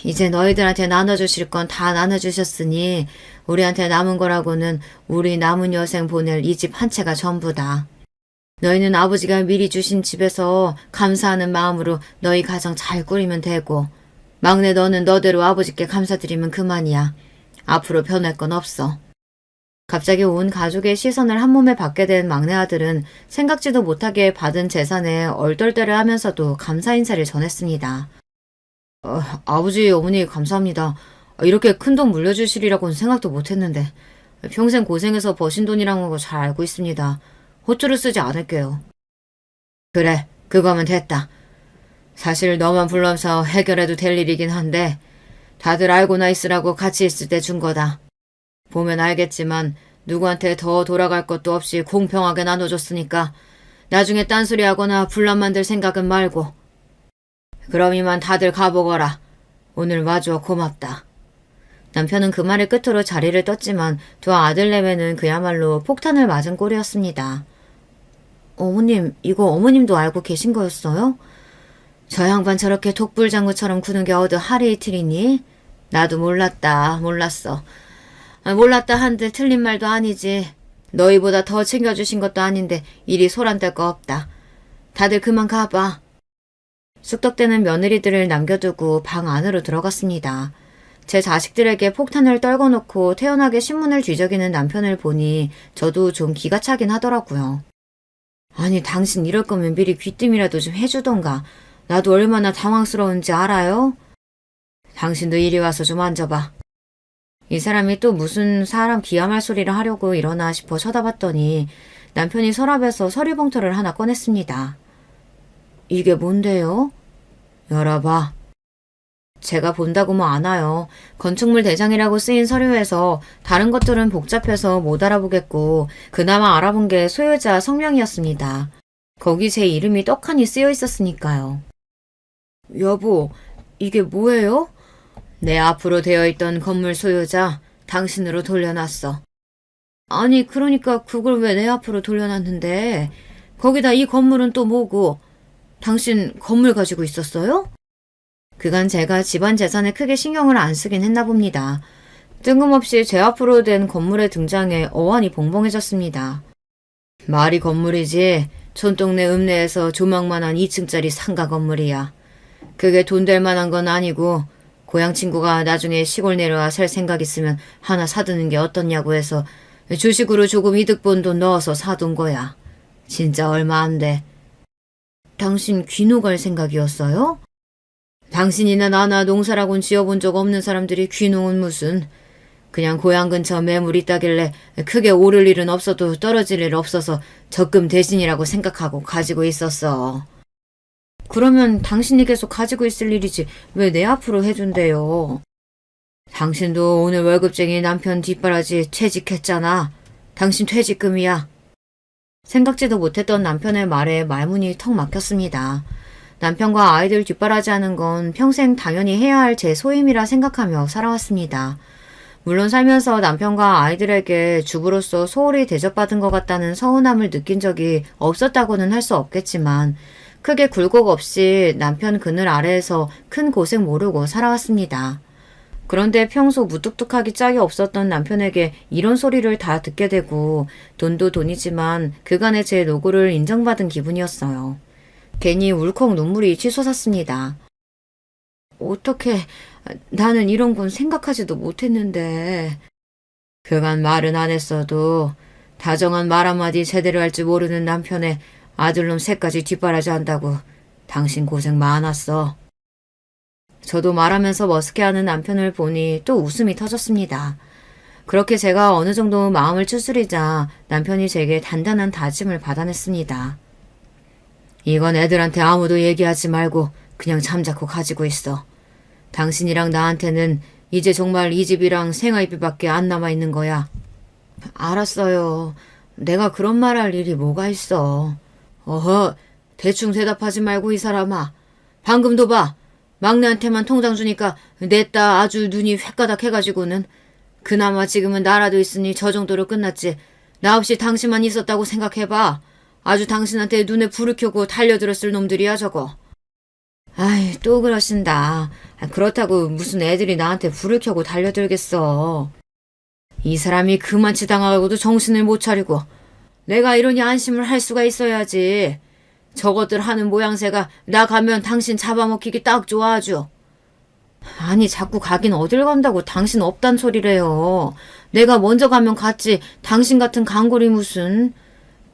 이제 너희들한테 나눠주실 건 다 나눠주셨으니 우리한테 남은 거라고는 우리 남은 여생 보낼 이 집 한 채가 전부다. 너희는 아버지가 미리 주신 집에서 감사하는 마음으로 너희 가정 잘 꾸리면 되고 막내 너는 너대로 아버지께 감사드리면 그만이야. 앞으로 변할 건 없어. 갑자기 온 가족의 시선을 한 몸에 받게 된 막내 아들은 생각지도 못하게 받은 재산에 얼떨떨해 하면서도 감사 인사를 전했습니다. 아버지, 어머니 감사합니다. 이렇게 큰 돈 물려주시리라고는 생각도 못했는데 평생 고생해서 버신 돈이라는 거 잘 알고 있습니다. 호투를 쓰지 않을게요. 그래, 그거면 됐다. 사실 너만 불러서 해결해도 될 일이긴 한데 다들 알고나 있으라고 같이 있을 때 준 거다. 보면 알겠지만 누구한테 더 돌아갈 것도 없이 공평하게 나눠줬으니까 나중에 딴소리하거나 분란 만들 생각은 말고. 그럼 이만 다들 가보거라. 오늘 와줘 고맙다. 남편은 그 말을 끝으로 자리를 떴지만 두 아들 내외는 그야말로 폭탄을 맞은 꼴이었습니다. 어머님, 이거 어머님도 알고 계신 거였어요? 저 양반 저렇게 독불장구처럼 구는 게 어디 하루 이틀이니? 나도 몰랐어. 몰랐다 한들 틀린 말도 아니지. 너희보다 더 챙겨주신 것도 아닌데 이리 소란될 거 없다. 다들 그만 가봐. 쑥덕대는 며느리들을 남겨두고 방 안으로 들어갔습니다. 제 자식들에게 폭탄을 떨궈놓고 태연하게 신문을 뒤적이는 남편을 보니 저도 좀 기가 차긴 하더라고요. 아니, 당신 이럴 거면 미리 귀뜸이라도 좀 해주던가. 나도 얼마나 당황스러운지 알아요? 당신도 이리 와서 좀 앉아봐. 이 사람이 또 무슨 사람 기함할 소리를 하려고 일어나 싶어 쳐다봤더니 남편이 서랍에서 서류봉투를 하나 꺼냈습니다. 이게 뭔데요? 열어봐. 제가 본다고 뭐 아나요. 건축물 대장이라고 쓰인 서류에서 다른 것들은 복잡해서 못 알아보겠고 그나마 알아본 게 소유자 성명이었습니다. 거기 제 이름이 떡하니 쓰여 있었으니까요. 여보, 이게 뭐예요? 내 앞으로 되어 있던 건물 소유자 당신으로 돌려놨어. 아니, 그러니까 그걸 왜 내 앞으로 돌려놨는데? 거기다 이 건물은 또 뭐고? 당신 건물 가지고 있었어요? 그간 제가 집안 재산에 크게 신경을 안 쓰긴 했나 봅니다. 뜬금없이 제 앞으로 된 건물의 등장에 어안이 벙벙해졌습니다. 말이 건물이지 촌동네 읍내에서 조망만한 2층짜리 상가 건물이야. 그게 돈 될 만한 건 아니고 고향 친구가 나중에 시골 내려와 살 생각 있으면 하나 사두는 게 어떻냐고 해서 주식으로 조금 이득 본 돈 넣어서 사둔 거야. 진짜 얼마 안 돼. 당신 귀농 갈 생각이었어요? 당신이나 나나 농사라곤 지어본 적 없는 사람들이 귀농은 무슨. 그냥 고향 근처 매물 있다길래 크게 오를 일은 없어도 떨어질 일 없어서 적금 대신이라고 생각하고 가지고 있었어. 그러면 당신이 계속 가지고 있을 일이지 왜 내 앞으로 해준대요? 당신도 오늘 월급쟁이 남편 뒷바라지 퇴직했잖아. 당신 퇴직금이야. 생각지도 못했던 남편의 말에 말문이 턱 막혔습니다. 남편과 아이들 뒷바라지하는 건 평생 당연히 해야 할 제 소임이라 생각하며 살아왔습니다. 물론 살면서 남편과 아이들에게 주부로서 소홀히 대접받은 것 같다는 서운함을 느낀 적이 없었다고는 할 수 없겠지만 크게 굴곡 없이 남편 그늘 아래에서 큰 고생 모르고 살아왔습니다. 그런데 평소 무뚝뚝하기 짝이 없었던 남편에게 이런 소리를 다 듣게 되고 돈도 돈이지만 그간의 제 노고를 인정받은 기분이었어요. 괜히 울컥 눈물이 치솟았습니다. 어떻게 나는 이런 건 생각하지도 못했는데. 그간 말은 안 했어도 다정한 말 한마디 제대로 할 줄 모르는 남편의 아들놈 셋까지 뒷바라지 한다고 당신 고생 많았어. 저도 말하면서 머쓱해하는 남편을 보니 또 웃음이 터졌습니다. 그렇게 제가 어느 정도 마음을 추스리자 남편이 제게 단단한 다짐을 받아냈습니다. 이건 애들한테 아무도 얘기하지 말고 그냥 잠자코 가지고 있어. 당신이랑 나한테는 이제 정말 이 집이랑 생활비밖에 안 남아있는 거야. 알았어요. 내가 그런 말 할 일이 뭐가 있어. 어허, 대충 대답하지 말고 이 사람아. 방금도 봐. 막내한테만 통장 주니까 냈다 아주 눈이 횟가닥 해가지고는. 그나마 지금은 나라도 있으니 저 정도로 끝났지. 나 없이 당신만 있었다고 생각해봐. 아주 당신한테 눈에 불을 켜고 달려들었을 놈들이야 저거. 아이, 또 그러신다. 그렇다고 무슨 애들이 나한테 불을 켜고 달려들겠어. 이 사람이 그만치 당하고도 정신을 못 차리고 내가 이러니 안심을 할 수가 있어야지. 저것들 하는 모양새가 나 가면 당신 잡아먹히기 딱 좋아 아주. 아니 자꾸 가긴 어딜 간다고 당신 없단 소리래요. 내가 먼저 가면 갔지 당신 같은 강골이 무슨.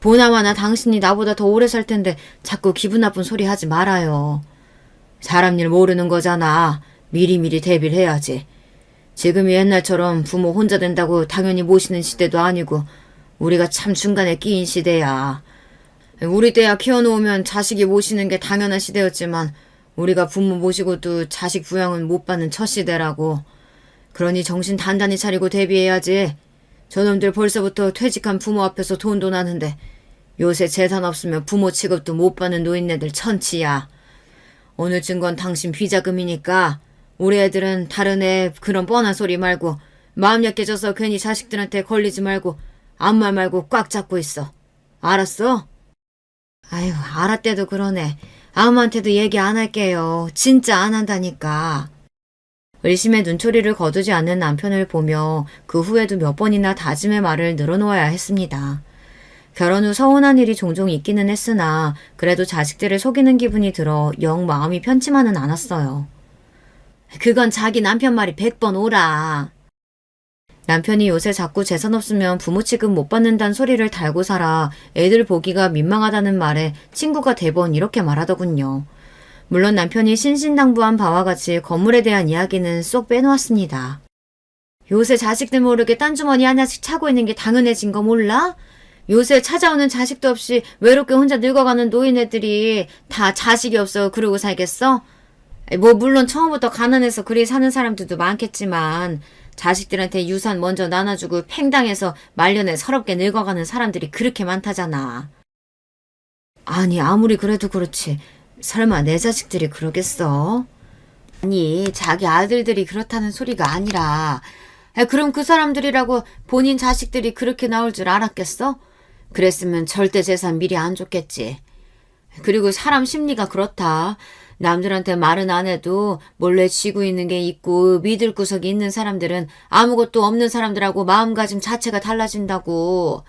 보나마나 당신이 나보다 더 오래 살 텐데 자꾸 기분 나쁜 소리 하지 말아요. 사람 일 모르는 거잖아. 미리미리 대비를 해야지. 지금이 옛날처럼 부모 혼자 된다고 당연히 모시는 시대도 아니고 우리가 참 중간에 끼인 시대야. 우리 때야 키워놓으면 자식이 모시는 게 당연한 시대였지만 우리가 부모 모시고도 자식 부양은 못 받는 첫 시대라고. 그러니 정신 단단히 차리고 대비해야지. 저놈들 벌써부터 퇴직한 부모 앞에서 돈도 나는데 요새 재산 없으면 부모 취급도 못 받는 노인네들 천치야. 오늘 준 건 당신 비자금이니까 우리 애들은 다른 애 그런 뻔한 소리 말고 마음 약해져서 괜히 자식들한테 걸리지 말고 아무 말 말고 꽉 잡고 있어. 알았어? 아유, 알았대도 그러네. 아무한테도 얘기 안 할게요. 진짜 안 한다니까. 의심의 눈초리를 거두지 않는 남편을 보며 그 후에도 몇 번이나 다짐의 말을 늘어놓아야 했습니다. 결혼 후 서운한 일이 종종 있기는 했으나 그래도 자식들을 속이는 기분이 들어 영 마음이 편치만은 않았어요. 그건 자기 남편 말이 100번 오라. 남편이 요새 자꾸 재산 없으면 부모 취급 못 받는다는 소리를 달고 살아 애들 보기가 민망하다는 말에 친구가 대번 이렇게 말하더군요. 물론 남편이 신신당부한 바와 같이 건물에 대한 이야기는 쏙 빼놓았습니다. 요새 자식들 모르게 딴 주머니 하나씩 차고 있는 게 당연해진 거 몰라? 요새 찾아오는 자식도 없이 외롭게 혼자 늙어가는 노인네들이 다 자식이 없어 그러고 살겠어? 뭐 물론 처음부터 가난해서 그리 사는 사람들도 많겠지만 자식들한테 유산 먼저 나눠주고 팽당해서 말년에 서럽게 늙어가는 사람들이 그렇게 많다잖아. 아니 아무리 그래도 그렇지 설마 내 자식들이 그러겠어? 아니 자기 아들들이 그렇다는 소리가 아니라 그럼 그 사람들이라고 본인 자식들이 그렇게 나올 줄 알았겠어? 그랬으면 절대 재산 미리 안 줬겠지. 그리고 사람 심리가 그렇다. 남들한테 말은 안 해도 몰래 쥐고 있는 게 있고 믿을 구석이 있는 사람들은 아무것도 없는 사람들하고 마음가짐 자체가 달라진다고.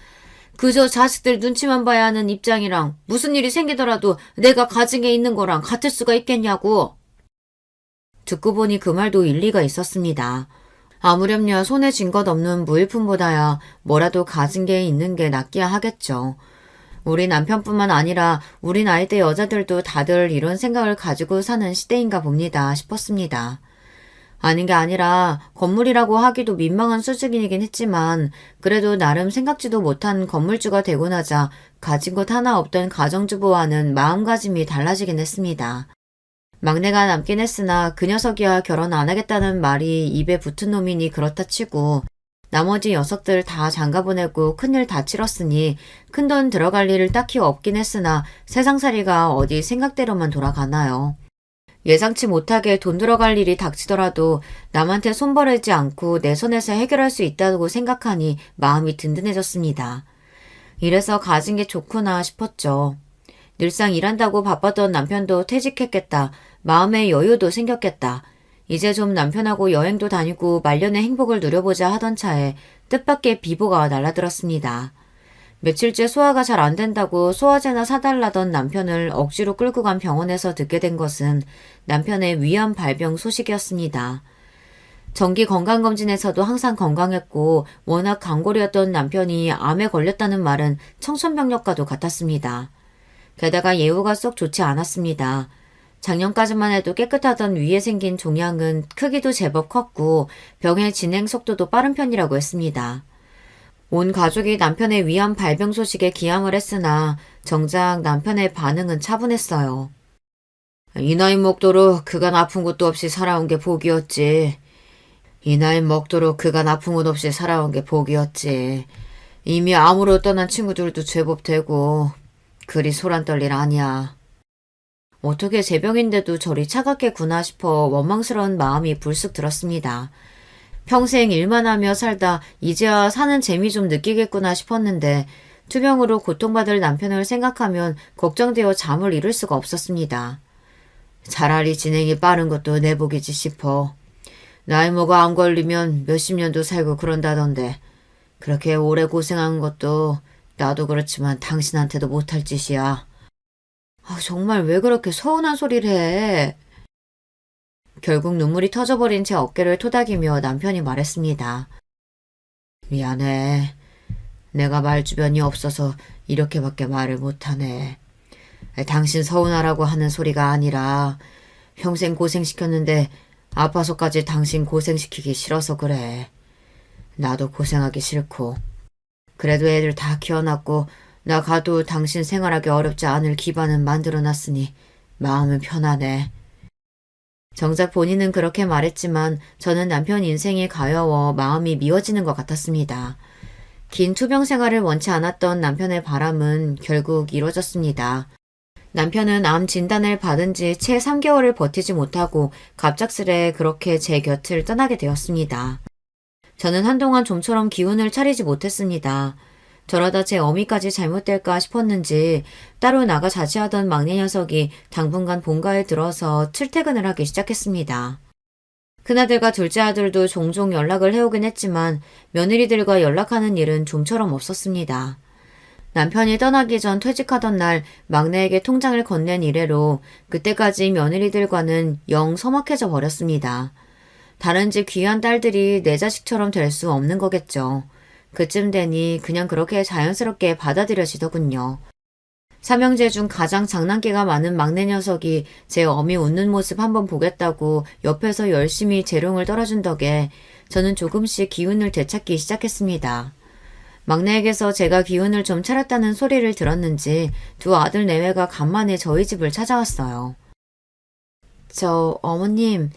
그저 자식들 눈치만 봐야 하는 입장이랑 무슨 일이 생기더라도 내가 가진 게 있는 거랑 같을 수가 있겠냐고. 듣고 보니 그 말도 일리가 있었습니다. 아무렴냐 손에 쥔 것 없는 무일푼보다야 뭐라도 가진 게 있는 게 낫기야 하겠죠. 우리 남편뿐만 아니라 우리 나이대 여자들도 다들 이런 생각을 가지고 사는 시대인가 봅니다 싶었습니다. 아닌 게 아니라 건물이라고 하기도 민망한 수준이긴 했지만 그래도 나름 생각지도 못한 건물주가 되고 나자 가진 것 하나 없던 가정주부와는 마음가짐이 달라지긴 했습니다. 막내가 남긴 했으나 그 녀석이야 결혼 안 하겠다는 말이 입에 붙은 놈이니 그렇다 치고 나머지 녀석들 다 장가보내고 큰일 다 치렀으니 큰돈 들어갈 일을 딱히 없긴 했으나 세상살이가 어디 생각대로만 돌아가나요. 예상치 못하게 돈 들어갈 일이 닥치더라도 남한테 손버리지 않고 내 손에서 해결할 수 있다고 생각하니 마음이 든든해졌습니다. 이래서 가진 게 좋구나 싶었죠. 늘상 일한다고 바빴던 남편도 퇴직했겠다. 마음의 여유도 생겼겠다. 이제 좀 남편하고 여행도 다니고 말년의 행복을 누려보자 하던 차에 뜻밖의 비보가 날아들었습니다. 며칠째 소화가 잘 안 된다고 소화제나 사달라던 남편을 억지로 끌고 간 병원에서 듣게 된 것은 남편의 위암 발병 소식이었습니다. 정기 건강검진에서도 항상 건강했고 워낙 강골이었던 남편이 암에 걸렸다는 말은 청천벽력과도 같았습니다. 게다가 예후가 썩 좋지 않았습니다. 작년까지만 해도 깨끗하던 위에 생긴 종양은 크기도 제법 컸고 병의 진행 속도도 빠른 편이라고 했습니다. 온 가족이 남편의 위암 발병 소식에 기함을 했으나 정작 남편의 반응은 차분했어요. 이 나이 먹도록 그간 아픈 것도 없이 살아온 게 복이었지. 이 나이 먹도록 그간 아픈 것 없이 살아온 게 복이었지. 이미 암으로 떠난 친구들도 제법 되고 그리 소란 떨 일 아니야. 어떻게 제 병인데도 저리 차갑게 구나 싶어 원망스러운 마음이 불쑥 들었습니다. 평생 일만 하며 살다 이제야 사는 재미 좀 느끼겠구나 싶었는데 투병으로 고통받을 남편을 생각하면 걱정되어 잠을 이룰 수가 없었습니다. 차라리 진행이 빠른 것도 내 복이지 싶어. 나이 먹어 안 걸리면 몇십 년도 살고 그런다던데 그렇게 오래 고생한 것도 나도 그렇지만 당신한테도 못할 짓이야. 정말 왜 그렇게 서운한 소리를 해? 결국 눈물이 터져버린 제 어깨를 토닥이며 남편이 말했습니다. 미안해. 내가 말 주변이 없어서 이렇게밖에 말을 못하네. 당신 서운하라고 하는 소리가 아니라 평생 고생시켰는데 아파서까지 당신 고생시키기 싫어서 그래. 나도 고생하기 싫고. 그래도 애들 다 키워놨고 나 가도 당신 생활하기 어렵지 않을 기반은 만들어놨으니 마음은 편하네. 정작 본인은 그렇게 말했지만 저는 남편 인생이 가여워 마음이 미워지는 것 같았습니다. 긴 투병 생활을 원치 않았던 남편의 바람은 결국 이루어졌습니다. 남편은 암 진단을 받은 지 채 3개월을 버티지 못하고 갑작스레 그렇게 제 곁을 떠나게 되었습니다. 저는 한동안 좀처럼 기운을 차리지 못했습니다. 저러다 제 어미까지 잘못될까 싶었는지 따로 나가 자취하던 막내 녀석이 당분간 본가에 들어서 출퇴근을 하기 시작했습니다. 큰아들과 둘째 아들도 종종 연락을 해오긴 했지만 며느리들과 연락하는 일은 좀처럼 없었습니다. 남편이 떠나기 전 퇴직하던 날 막내에게 통장을 건넨 이래로 그때까지 며느리들과는 영 서먹해져 버렸습니다. 다른 집 귀한 딸들이 내 자식처럼 될 수 없는 거겠죠. 그쯤 되니 그냥 그렇게 자연스럽게 받아들여지더군요. 삼형제 중 가장 장난기가 많은 막내 녀석이 제 어미 웃는 모습 한번 보겠다고 옆에서 열심히 재롱을 떨어준 덕에 저는 조금씩 기운을 되찾기 시작했습니다. 막내에게서 제가 기운을 좀 차렸다는 소리를 들었는지 두 아들 내외가 간만에 저희 집을 찾아왔어요. 어머님,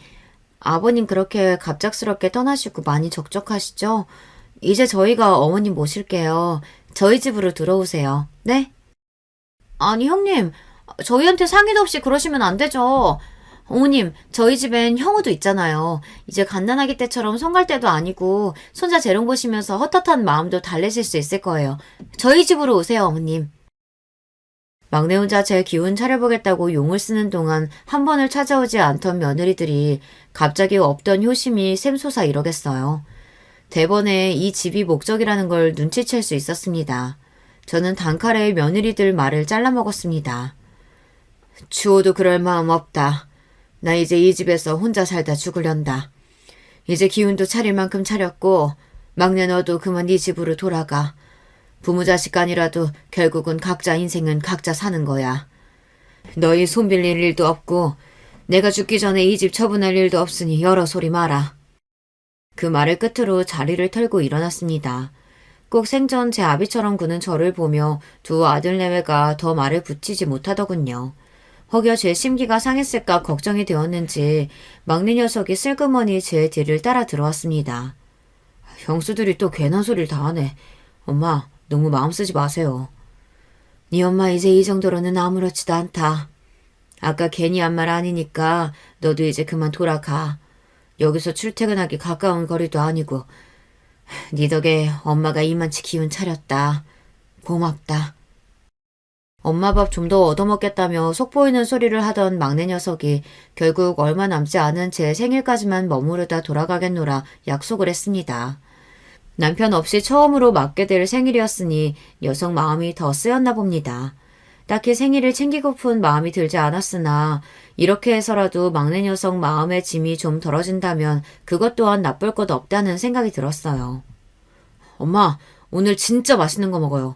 아버님 그렇게 갑작스럽게 떠나시고 많이 적적하시죠? 이제 저희가 어머님 모실게요. 저희 집으로 들어오세요. 네? 아니 형님, 저희한테 상의도 없이 그러시면 안 되죠. 어머님, 저희 집엔 형우도 있잖아요. 이제 갓난아기 때처럼 손 갈 때도 아니고 손자 재롱 보시면서 헛헛한 마음도 달래실 수 있을 거예요. 저희 집으로 오세요, 어머님. 막내 혼자 제 기운 차려보겠다고 용을 쓰는 동안 한 번을 찾아오지 않던 며느리들이 갑자기 없던 효심이 샘솟아 이러겠어요. 대번에 이 집이 목적이라는 걸 눈치챌 수 있었습니다. 저는 단칼에 며느리들 말을 잘라먹었습니다. 주호도 그럴 마음 없다. 나 이제 이 집에서 혼자 살다 죽으련다. 이제 기운도 차릴 만큼 차렸고 막내 너도 그만 네 집으로 돌아가. 부모 자식 간이라도 결국은 각자 인생은 각자 사는 거야. 너희 손 빌릴 일도 없고 내가 죽기 전에 이 집 처분할 일도 없으니 여러 소리 마라. 그 말을 끝으로 자리를 털고 일어났습니다. 꼭 생전 제 아비처럼 구는 저를 보며 두 아들내외가 더 말을 붙이지 못하더군요. 혹여 제 심기가 상했을까 걱정이 되었는지 막내 녀석이 슬그머니 제 뒤를 따라 들어왔습니다. 형수들이 또 괜한 소리를 다 하네. 엄마, 너무 마음 쓰지 마세요. 네 엄마 이제 이 정도로는 아무렇지도 않다. 아까 괜히 한 말 아니니까 너도 이제 그만 돌아가. 여기서 출퇴근하기 가까운 거리도 아니고 네 덕에 엄마가 이만치 기운 차렸다. 고맙다. 엄마 밥 좀 더 얻어먹겠다며 속보이는 소리를 하던 막내 녀석이 결국 얼마 남지 않은 제 생일까지만 머무르다 돌아가겠노라 약속을 했습니다. 남편 없이 처음으로 맞게 될 생일이었으니 녀석 마음이 더 쓰였나 봅니다. 딱히 생일을 챙기고픈 마음이 들지 않았으나 이렇게 해서라도 막내 녀석 마음의 짐이 좀 덜어진다면 그것 또한 나쁠 것 없다는 생각이 들었어요. 엄마, 오늘 진짜 맛있는 거 먹어요.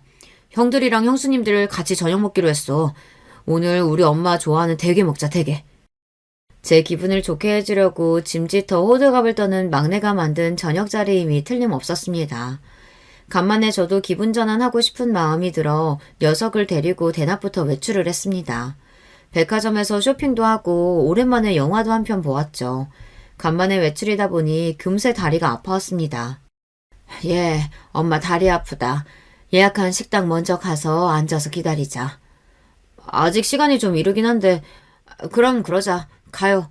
형들이랑 형수님들 같이 저녁 먹기로 했어. 오늘 우리 엄마 좋아하는 대게 먹자, 대게. 제 기분을 좋게 해주려고 짐짓터 호들갑을 떠는 막내가 만든 저녁자리임이 틀림없었습니다. 간만에 저도 기분 전환하고 싶은 마음이 들어 녀석을 데리고 대낮부터 외출을 했습니다. 백화점에서 쇼핑도 하고 오랜만에 영화도 한 편 보았죠. 간만에 외출이다 보니 금세 다리가 아파왔습니다. 예, 엄마 다리 아프다. 예약한 식당 먼저 가서 앉아서 기다리자. 아직 시간이 좀 이르긴 한데 그럼 그러자. 가요.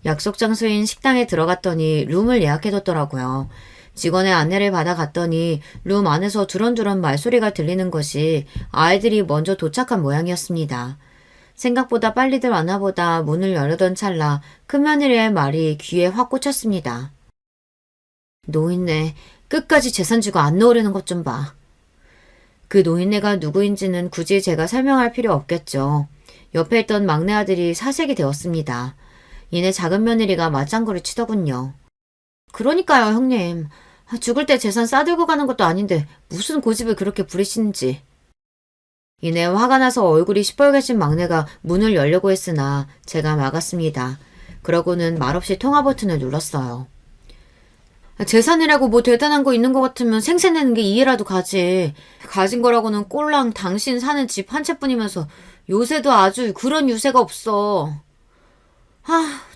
약속 장소인 식당에 들어갔더니 룸을 예약해뒀더라고요. 직원의 안내를 받아 갔더니 룸 안에서 두런두런 말소리가 들리는 것이 아이들이 먼저 도착한 모양이었습니다. 생각보다 빨리들 왔나보다 문을 열려던 찰나 큰며느리의 말이 귀에 확 꽂혔습니다. 노인네, 끝까지 재산 주고 안 넣으려는 것 좀 봐. 그 노인네가 누구인지는 굳이 제가 설명할 필요 없겠죠. 옆에 있던 막내 아들이 사색이 되었습니다. 이내 작은 며느리가 맞장구를 치더군요. 그러니까요, 형님. 죽을 때 재산 싸들고 가는 것도 아닌데 무슨 고집을 그렇게 부리시는지. 이내 화가 나서 얼굴이 시뻘개진 막내가 문을 열려고 했으나 제가 막았습니다. 그러고는 말없이 통화 버튼을 눌렀어요. 재산이라고 뭐 대단한 거 있는 것 같으면 생색내는 게 이해라도 가지. 가진 거라고는 꼴랑 당신 사는 집 한 채뿐이면서 요새도 아주 그런 유세가 없어.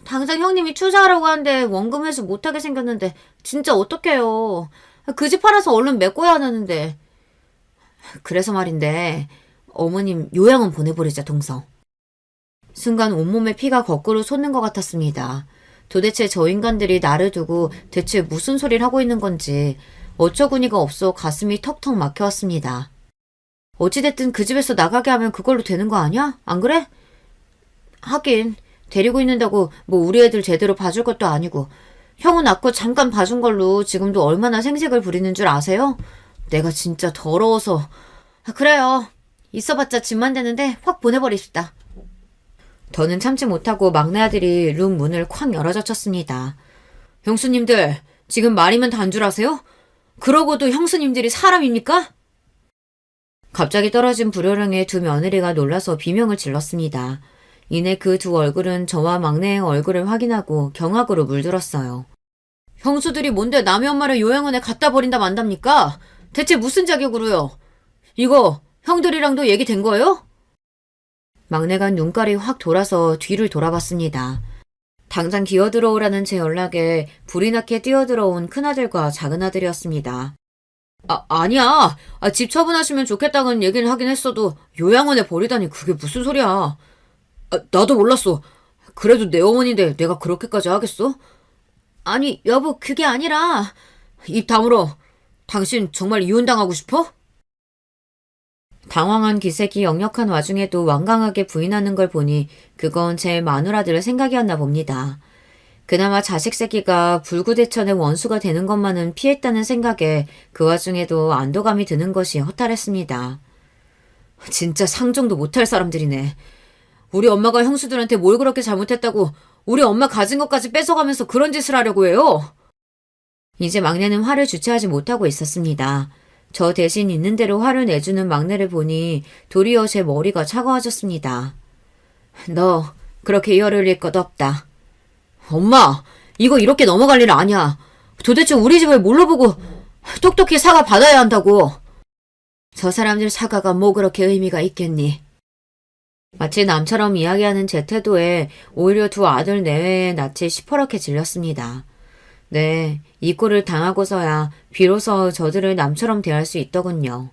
당장 형님이 투자하라고 하는데 원금 회수 못하게 생겼는데 진짜 어떡해요. 그 집 팔아서 얼른 메꿔야 하는데. 그래서 말인데 어머님 요양원 보내버리자 동성. 순간 온몸에 피가 거꾸로 솟는 것 같았습니다. 도대체 저 인간들이 나를 두고 대체 무슨 소리를 하고 있는 건지 어처구니가 없어 가슴이 턱턱 막혀왔습니다. 어찌됐든 그 집에서 나가게 하면 그걸로 되는 거 아니야? 안 그래? 하긴 데리고 있는다고 뭐 우리 애들 제대로 봐줄 것도 아니고 형은 낳고 잠깐 봐준 걸로 지금도 얼마나 생색을 부리는 줄 아세요? 내가 진짜 더러워서. 그래요. 있어봤자 집만 되는데 확 보내버립시다. 더는 참지 못하고 막내 아들이 룸 문을 콱 열어젖혔습니다. 형수님들, 지금 말이면 단줄 아세요? 그러고도 형수님들이 사람입니까? 갑자기 떨어진 불효령에 두 며느리가 놀라서 비명을 질렀습니다. 이내 그 두 얼굴은 저와 막내의 얼굴을 확인하고 경악으로 물들었어요. 형수들이 뭔데 남의 엄마를 요양원에 갖다 버린다 만답니까? 대체 무슨 자격으로요? 이거 형들이랑도 얘기된 거예요? 막내가 눈깔이 확 돌아서 뒤를 돌아봤습니다. 당장 기어들어오라는 제 연락에 불이 나게 뛰어들어온 큰아들과 작은아들이었습니다. 아니야. 집 처분하시면 좋겠다는 얘기는 하긴 했어도 요양원에 버리다니 그게 무슨 소리야. 나도 몰랐어. 그래도 내 어머니인데 내가 그렇게까지 하겠어? 아니 여보 그게 아니라. 입 다물어. 당신 정말 이혼당하고 싶어? 당황한 기색이 역력한 와중에도 완강하게 부인하는 걸 보니 그건 제 마누라들 생각이었나 봅니다. 그나마 자식 새끼가 불구대천의 원수가 되는 것만은 피했다는 생각에 그 와중에도 안도감이 드는 것이 허탈했습니다. 진짜 상종도 못할 사람들이네. 우리 엄마가 형수들한테 뭘 그렇게 잘못했다고 우리 엄마 가진 것까지 뺏어가면서 그런 짓을 하려고 해요? 이제 막내는 화를 주체하지 못하고 있었습니다. 저 대신 있는 대로 화를 내주는 막내를 보니 도리어 제 머리가 차가워졌습니다. 너 그렇게 열을 흘릴 것 없다. 엄마, 이거 이렇게 넘어갈 일 아니야. 도대체 우리 집을 뭘로 보고 똑똑히 사과 받아야 한다고. 저 사람들 사과가 뭐 그렇게 의미가 있겠니? 마치 남처럼 이야기하는 제 태도에 오히려 두 아들 내외의 낯이 시퍼렇게 질렸습니다. 네, 이 꼴을 당하고서야 비로소 저들을 남처럼 대할 수 있더군요.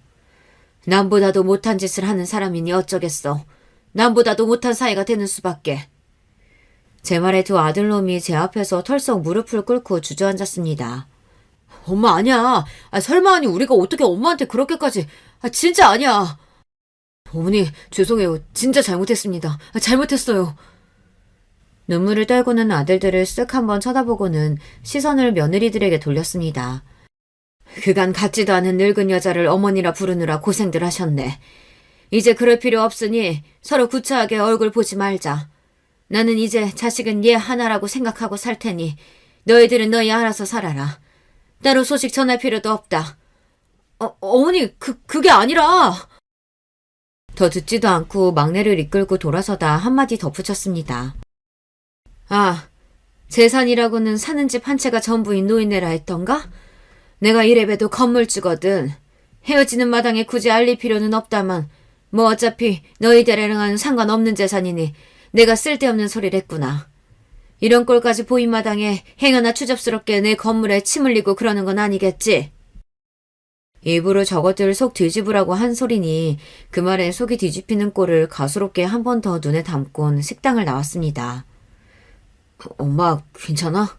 남보다도 못한 짓을 하는 사람이니 어쩌겠어. 남보다도 못한 사이가 되는 수밖에. 제 말에 두 아들놈이 제 앞에서 털썩 무릎을 꿇고 주저앉았습니다. 엄마 아니야. 설마 아니 우리가 어떻게 엄마한테 그렇게까지. 진짜 아니야. 어머니 죄송해요. 진짜 잘못했습니다. 잘못했어요. 눈물을 떨구는 아들들을 쓱 한번 쳐다보고는 시선을 며느리들에게 돌렸습니다. 그간 같지도 않은 늙은 여자를 어머니라 부르느라 고생들 하셨네. 이제 그럴 필요 없으니 서로 구차하게 얼굴 보지 말자. 나는 이제 자식은 얘 하나라고 생각하고 살 테니 너희들은 너희 알아서 살아라. 따로 소식 전할 필요도 없다. 어머니 그게 아니라. 더 듣지도 않고 막내를 이끌고 돌아서다 한마디 덧붙였습니다. 아, 재산이라고는 사는 집 한 채가 전부인 노인네라 했던가? 내가 이래봬도 건물주거든. 헤어지는 마당에 굳이 알릴 필요는 없다만 뭐 어차피 너희들이랑은 상관없는 재산이니 내가 쓸데없는 소리를 했구나. 이런 꼴까지 보인 마당에 행여나 추잡스럽게 내 건물에 침 흘리고 그러는 건 아니겠지? 일부러 저것들 속 뒤집으라고 한 소리니 그 말에 속이 뒤집히는 꼴을 가소롭게 한 번 더 눈에 담곤 식당을 나왔습니다. 엄마 괜찮아?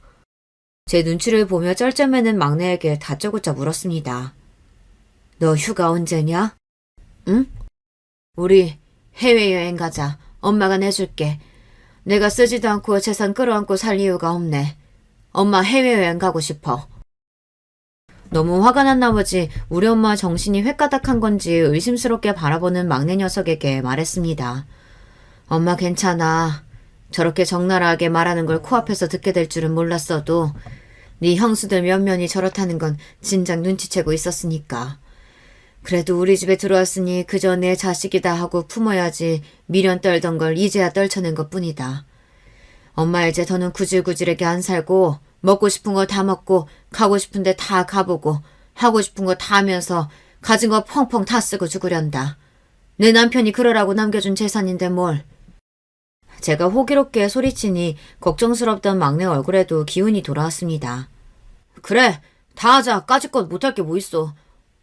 제 눈치를 보며 쩔쩔매는 막내에게 다짜고짜 물었습니다. 너 휴가 언제냐? 응? 우리 해외여행 가자. 엄마가 내줄게. 내가 쓰지도 않고 재산 끌어안고 살 이유가 없네. 엄마 해외여행 가고 싶어. 너무 화가 난 나머지 우리 엄마 정신이 횟가닥한 건지 의심스럽게 바라보는 막내 녀석에게 말했습니다. 엄마 괜찮아. 저렇게 적나라하게 말하는 걸 코앞에서 듣게 될 줄은 몰랐어도 네 형수들 몇몇이 저렇다는 건 진작 눈치채고 있었으니까. 그래도 우리 집에 들어왔으니 그저 내 자식이다 하고 품어야지 미련 떨던 걸 이제야 떨쳐낸 것뿐이다. 엄마 이제 더는 구질구질하게 안 살고 먹고 싶은 거 다 먹고 가고 싶은 데 다 가보고 하고 싶은 거 다 하면서 가진 거 펑펑 다 쓰고 죽으련다. 내 남편이 그러라고 남겨준 재산인데 뭘. 제가 호기롭게 소리치니 걱정스럽던 막내 얼굴에도 기운이 돌아왔습니다. 그래, 다 하자. 까짓것 못할 게 뭐 있어.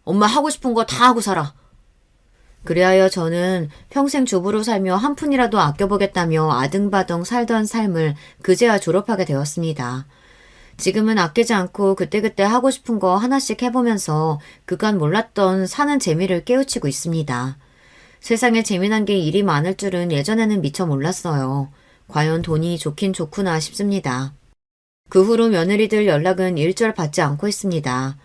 엄마 하고 싶은 거 다 하고 살아. 그리하여 저는 평생 주부로 살며 한 푼이라도 아껴보겠다며 아등바등 살던 삶을 그제야 졸업하게 되었습니다. 지금은 아끼지 않고 그때그때 하고 싶은 거 하나씩 해보면서 그간 몰랐던 사는 재미를 깨우치고 있습니다. 세상에 재미난 게 일이 많을 줄은 예전에는 미처 몰랐어요. 과연 돈이 좋긴 좋구나 싶습니다. 그 후로 며느리들 연락은 일절 받지 않고 있습니다.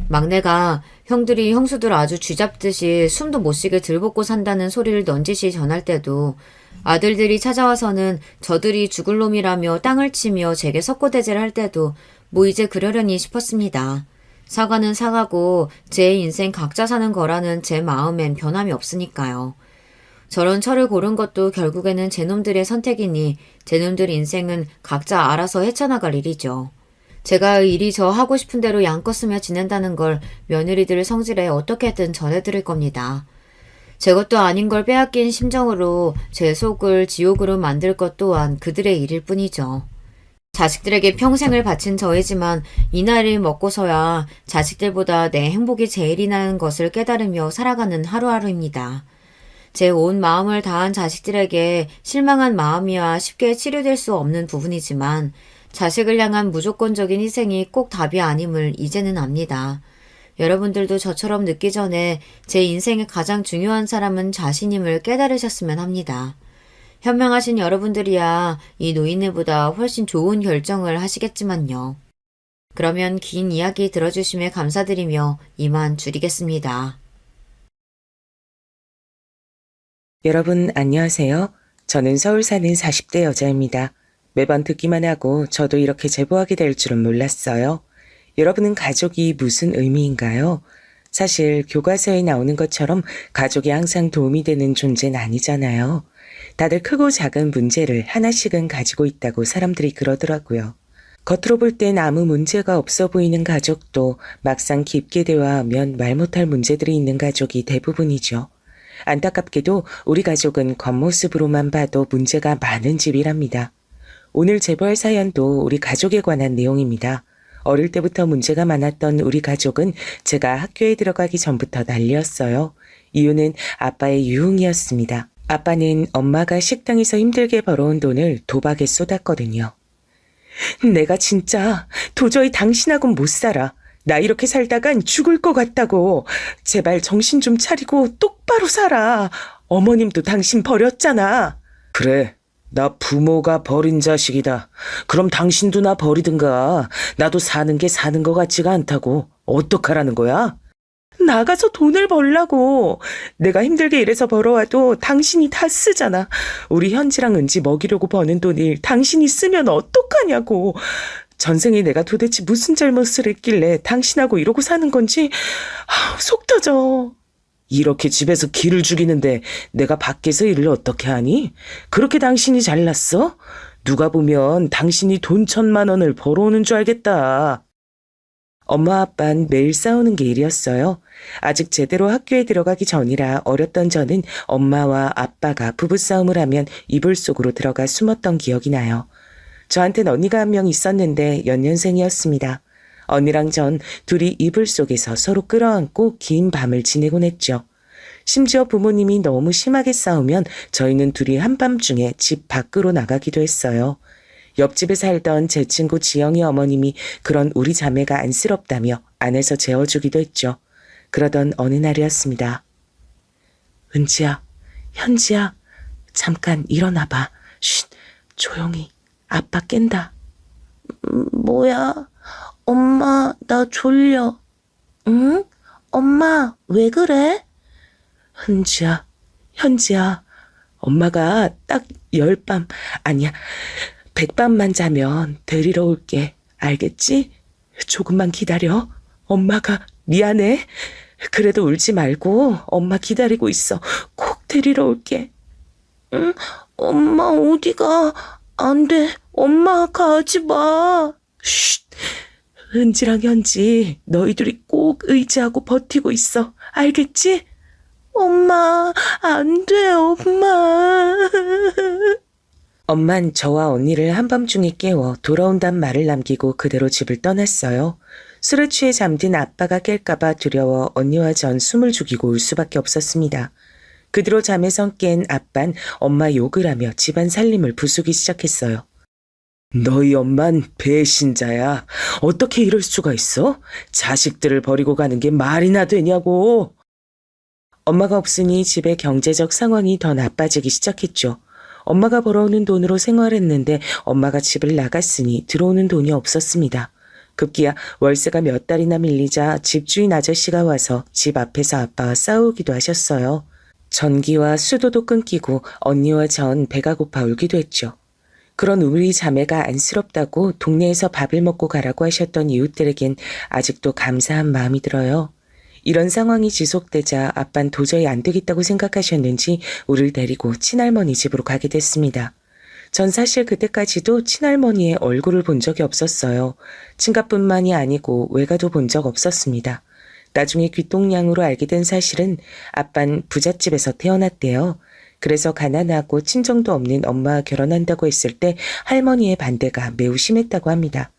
막내가 형들이 형수들 아주 쥐잡듯이 숨도 못 쉬게 들볶고 산다는 소리를 넌지시 전할 때도 아들들이 찾아와서는 저들이 죽을 놈이라며 땅을 치며 제게 석고대죄를 할 때도 뭐 이제 그러려니 싶었습니다. 사과는 사과고 제 인생 각자 사는 거라는 제 마음엔 변함이 없으니까요. 저런 철을 고른 것도 결국에는 제 놈들의 선택이니 제 놈들 인생은 각자 알아서 헤쳐나갈 일이죠. 제가 일이 저 하고 싶은 대로 양껏 쓰며 지낸다는 걸 며느리들 성질에 어떻게든 전해드릴 겁니다. 제 것도 아닌 걸 빼앗긴 심정으로 제 속을 지옥으로 만들 것 또한 그들의 일일 뿐이죠. 자식들에게 평생을 바친 저이지만 이 나이를 먹고서야 자식들보다 내 행복이 제일이라는 것을 깨달으며 살아가는 하루하루입니다. 제 온 마음을 다한 자식들에게 실망한 마음이야 쉽게 치료될 수 없는 부분이지만 자식을 향한 무조건적인 희생이 꼭 답이 아님을 이제는 압니다. 여러분들도 저처럼 늦기 전에 제 인생의 가장 중요한 사람은 자신임을 깨달으셨으면 합니다. 현명하신 여러분들이야 이 노인네보다 훨씬 좋은 결정을 하시겠지만요. 그러면 긴 이야기 들어주심에 감사드리며 이만 줄이겠습니다. 여러분 안녕하세요. 저는 서울 사는 40대 여자입니다. 매번 듣기만 하고 저도 이렇게 제보하게 될 줄은 몰랐어요. 여러분은 가족이 무슨 의미인가요? 사실 교과서에 나오는 것처럼 가족이 항상 도움이 되는 존재는 아니잖아요. 다들 크고 작은 문제를 하나씩은 가지고 있다고 사람들이 그러더라고요. 겉으로 볼 땐 아무 문제가 없어 보이는 가족도 막상 깊게 대화하면 말 못할 문제들이 있는 가족이 대부분이죠. 안타깝게도 우리 가족은 겉모습으로만 봐도 문제가 많은 집이랍니다. 오늘 제보할 사연도 우리 가족에 관한 내용입니다. 어릴 때부터 문제가 많았던 우리 가족은 제가 학교에 들어가기 전부터 난리였어요. 이유는 아빠의 유흥이었습니다. 아빠는 엄마가 식당에서 힘들게 벌어온 돈을 도박에 쏟았거든요. 내가 진짜 도저히 당신하고는 못 살아. 나 이렇게 살다간 죽을 것 같다고. 제발 정신 좀 차리고 똑바로 살아. 어머님도 당신 버렸잖아. 그래, 나 부모가 버린 자식이다. 그럼 당신도 나 버리든가. 나도 사는 게 사는 것 같지가 않다고. 어떡하라는 거야? 나가서 돈을 벌라고. 내가 힘들게 일해서 벌어와도 당신이 다 쓰잖아. 우리 현지랑 은지 먹이려고 버는 돈을 당신이 쓰면 어떡하냐고. 전생에 내가 도대체 무슨 잘못을 했길래 당신하고 이러고 사는 건지 속 터져. 이렇게 집에서 기를 죽이는데 내가 밖에서 일을 어떻게 하니? 그렇게 당신이 잘났어? 누가 보면 당신이 돈 1,000만 원을 벌어오는 줄 알겠다. 엄마 아빠는 매일 싸우는 게 일이었어요. 아직 제대로 학교에 들어가기 전이라 어렸던 저는 엄마와 아빠가 부부싸움을 하면 이불 속으로 들어가 숨었던 기억이 나요. 저한텐 언니가 한 명 있었는데 연년생이었습니다. 언니랑 전 둘이 이불 속에서 서로 끌어안고 긴 밤을 지내곤 했죠. 심지어 부모님이 너무 심하게 싸우면 저희는 둘이 한밤중에 집 밖으로 나가기도 했어요. 옆집에 살던 제 친구 지영이 어머님이 그런 우리 자매가 안쓰럽다며 안에서 재워주기도 했죠. 그러던 어느 날이었습니다. 은지야, 현지야, 잠깐 일어나봐. 쉿, 조용히. 아빠 깬다. 뭐야? 엄마, 나 졸려. 응? 엄마, 왜 그래? 은지야, 현지야, 엄마가 딱 10밤, 아니야, 100밤만 자면 데리러 올게. 알겠지? 조금만 기다려. 엄마가 미안해. 그래도 울지 말고 엄마 기다리고 있어. 꼭 데리러 올게. 응? 엄마 어디가? 안 돼. 엄마 가지 마. 쉿. 은지랑 현지 너희들이 꼭 의지하고 버티고 있어. 알겠지? 엄마 안 돼 엄마. 엄만 저와 언니를 한밤중에 깨워 돌아온단 말을 남기고 그대로 집을 떠났어요. 술에 취해 잠든 아빠가 깰까봐 두려워 언니와 전 숨을 죽이고 울 수밖에 없었습니다. 그 뒤로 잠에서 깬 아빤 엄마 욕을 하며 집안 살림을 부수기 시작했어요. 너희 엄만 배신자야. 어떻게 이럴 수가 있어? 자식들을 버리고 가는 게 말이나 되냐고. 엄마가 없으니 집의 경제적 상황이 더 나빠지기 시작했죠. 엄마가 벌어오는 돈으로 생활했는데 엄마가 집을 나갔으니 들어오는 돈이 없었습니다. 급기야 월세가 몇 달이나 밀리자 집주인 아저씨가 와서 집 앞에서 아빠와 싸우기도 하셨어요. 전기와 수도도 끊기고 언니와 전 배가 고파 울기도 했죠. 그런 우리 자매가 안쓰럽다고 동네에서 밥을 먹고 가라고 하셨던 이웃들에겐 아직도 감사한 마음이 들어요. 이런 상황이 지속되자 아빤 도저히 안 되겠다고 생각하셨는지 우리를 데리고 친할머니 집으로 가게 됐습니다. 전 사실 그때까지도 친할머니의 얼굴을 본 적이 없었어요. 친가뿐만이 아니고 외가도 본 적 없었습니다. 나중에 귀동냥으로 알게 된 사실은 아빤 부잣집에서 태어났대요. 그래서 가난하고 친정도 없는 엄마와 결혼한다고 했을 때 할머니의 반대가 매우 심했다고 합니다.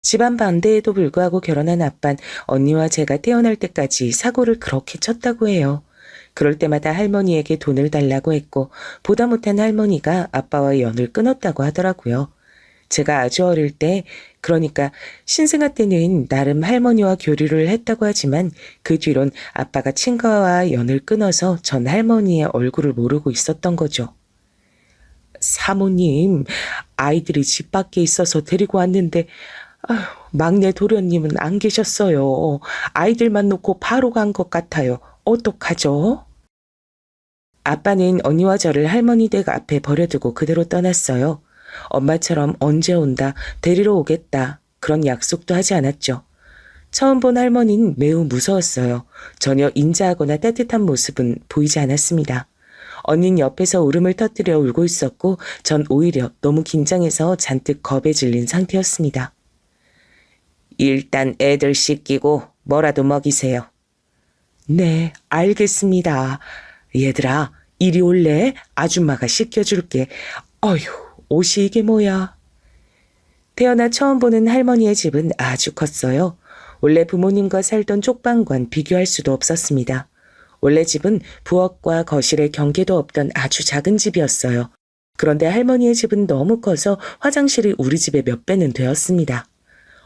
집안 반대에도 불구하고 결혼한 아빤 언니와 제가 태어날 때까지 사고를 그렇게 쳤다고 해요. 그럴 때마다 할머니에게 돈을 달라고 했고 보다 못한 할머니가 아빠와 연을 끊었다고 하더라고요. 제가 아주 어릴 때, 그러니까 신생아 때는 나름 할머니와 교류를 했다고 하지만 그 뒤론 아빠가 친가와 연을 끊어서 전 할머니의 얼굴을 모르고 있었던 거죠. 사모님, 아이들이 집 밖에 있어서 데리고 왔는데 아휴, 막내 도련님은 안 계셨어요. 아이들만 놓고 바로 간 것 같아요. 어떡하죠? 아빠는 언니와 저를 할머니 댁 앞에 버려두고 그대로 떠났어요. 엄마처럼 언제 온다, 데리러 오겠다, 그런 약속도 하지 않았죠. 처음 본 할머니는 매우 무서웠어요. 전혀 인자하거나 따뜻한 모습은 보이지 않았습니다. 언니는 옆에서 울음을 터뜨려 울고 있었고 전 오히려 너무 긴장해서 잔뜩 겁에 질린 상태였습니다. 일단 애들 씻기고 뭐라도 먹이세요. 네, 알겠습니다. 얘들아, 이리 올래? 아줌마가 씻겨줄게. 어휴, 옷이 이게 뭐야? 태어나 처음 보는 할머니의 집은 아주 컸어요. 원래 부모님과 살던 쪽방과는 비교할 수도 없었습니다. 원래 집은 부엌과 거실에 경계도 없던 아주 작은 집이었어요. 그런데 할머니의 집은 너무 커서 화장실이 우리 집의 몇 배는 되었습니다.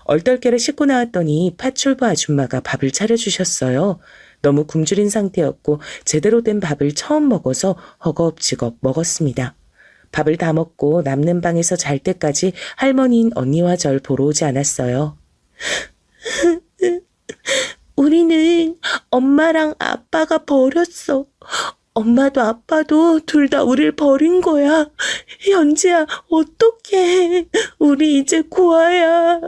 얼떨결에 씻고 나왔더니 파출부 아줌마가 밥을 차려주셨어요. 너무 굶주린 상태였고 제대로 된 밥을 처음 먹어서 허겁지겁 먹었습니다. 밥을 다 먹고 남는 방에서 잘 때까지 할머니인 언니와 절 보러 오지 않았어요. 우리는 엄마랑 아빠가 버렸어. 엄마도 아빠도 둘 다 우릴 버린 거야. 현지야, 어떡해. 우리 이제 고아야.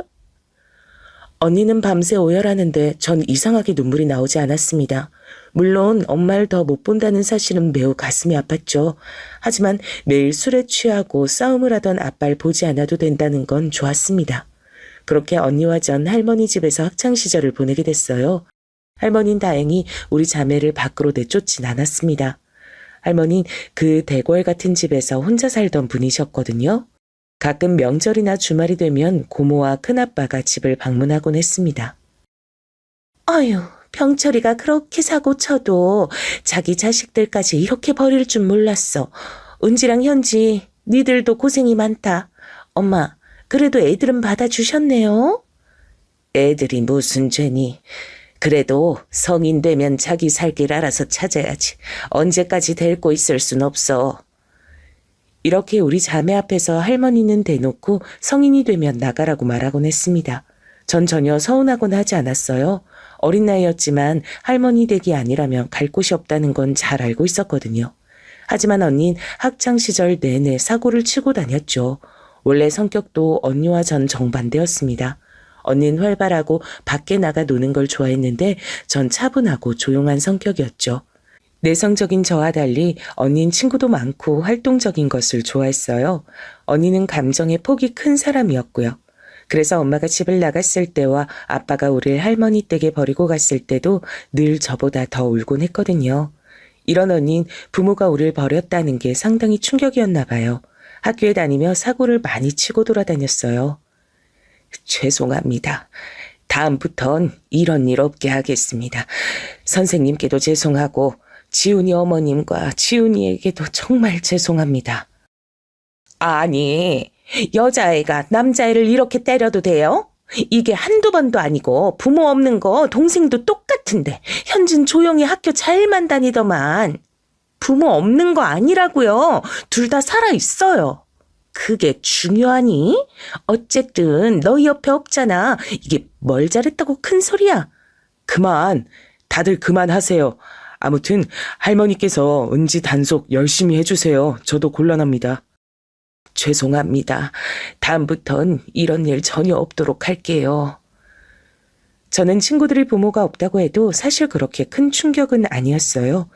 언니는 밤새 오열하는데 전 이상하게 눈물이 나오지 않았습니다. 물론 엄마를 더 못 본다는 사실은 매우 가슴이 아팠죠. 하지만 매일 술에 취하고 싸움을 하던 아빠를 보지 않아도 된다는 건 좋았습니다. 그렇게 언니와 전 할머니 집에서 학창시절을 보내게 됐어요. 할머니는 다행히 우리 자매를 밖으로 내쫓진 않았습니다. 할머니는 그 대궐 같은 집에서 혼자 살던 분이셨거든요. 가끔 명절이나 주말이 되면 고모와 큰아빠가 집을 방문하곤 했습니다. 아유, 병철이가 그렇게 사고 쳐도 자기 자식들까지 이렇게 버릴 줄 몰랐어. 은지랑 현지, 니들도 고생이 많다. 엄마, 그래도 애들은 받아주셨네요. 애들이 무슨 죄니. 그래도 성인 되면 자기 살 길 알아서 찾아야지. 언제까지 데리고 있을 순 없어. 이렇게 우리 자매 앞에서 할머니는 대놓고 성인이 되면 나가라고 말하곤 했습니다. 전 전혀 서운하곤 하지 않았어요. 어린 나이였지만 할머니 댁이 아니라면 갈 곳이 없다는 건 잘 알고 있었거든요. 하지만 언니는 학창시절 내내 사고를 치고 다녔죠. 원래 성격도 언니와 전 정반대였습니다. 언니는 활발하고 밖에 나가 노는 걸 좋아했는데 전 차분하고 조용한 성격이었죠. 내성적인 저와 달리 언니는 친구도 많고 활동적인 것을 좋아했어요. 언니는 감정의 폭이 큰 사람이었고요. 그래서 엄마가 집을 나갔을 때와 아빠가 우리를 할머니 댁에 버리고 갔을 때도 늘 저보다 더 울곤 했거든요. 이런 언니는 부모가 우리를 버렸다는 게 상당히 충격이었나 봐요. 학교에 다니며 사고를 많이 치고 돌아다녔어요. 죄송합니다. 다음부턴 이런 일 없게 하겠습니다. 선생님께도 죄송하고 지훈이 어머님과 지훈이에게도 정말 죄송합니다. 아니, 여자애가 남자애를 이렇게 때려도 돼요? 이게 한두 번도 아니고 부모 없는 거 동생도 똑같은데 현진 조용히 학교 잘만 다니더만. 부모 없는 거 아니라고요. 둘 다 살아있어요. 그게 중요하니? 어쨌든 너희 옆에 없잖아. 이게 뭘 잘했다고 큰 소리야. 그만. 다들 그만하세요. 아무튼 할머니께서 은지 단속 열심히 해주세요. 저도 곤란합니다. 죄송합니다. 다음부턴 이런 일 전혀 없도록 할게요. 저는 친구들이 부모가 없다고 해도 사실 그렇게 큰 충격은 아니었어요.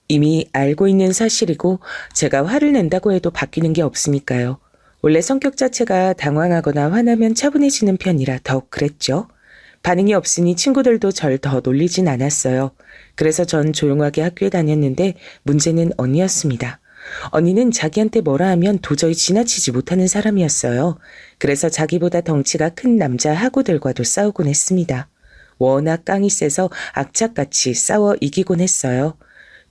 이미 알고 있는 사실이고 제가 화를 낸다고 해도 바뀌는 게 없으니까요. 원래 성격 자체가 당황하거나 화나면 차분해지는 편이라 더욱 그랬죠. 반응이 없으니 친구들도 절 더 놀리진 않았어요. 그래서 전 조용하게 학교에 다녔는데 문제는 언니였습니다. 언니는 자기한테 뭐라 하면 도저히 지나치지 못하는 사람이었어요. 그래서 자기보다 덩치가 큰 남자 하구들과도 싸우곤 했습니다. 워낙 깡이 세서 악착같이 싸워 이기곤 했어요.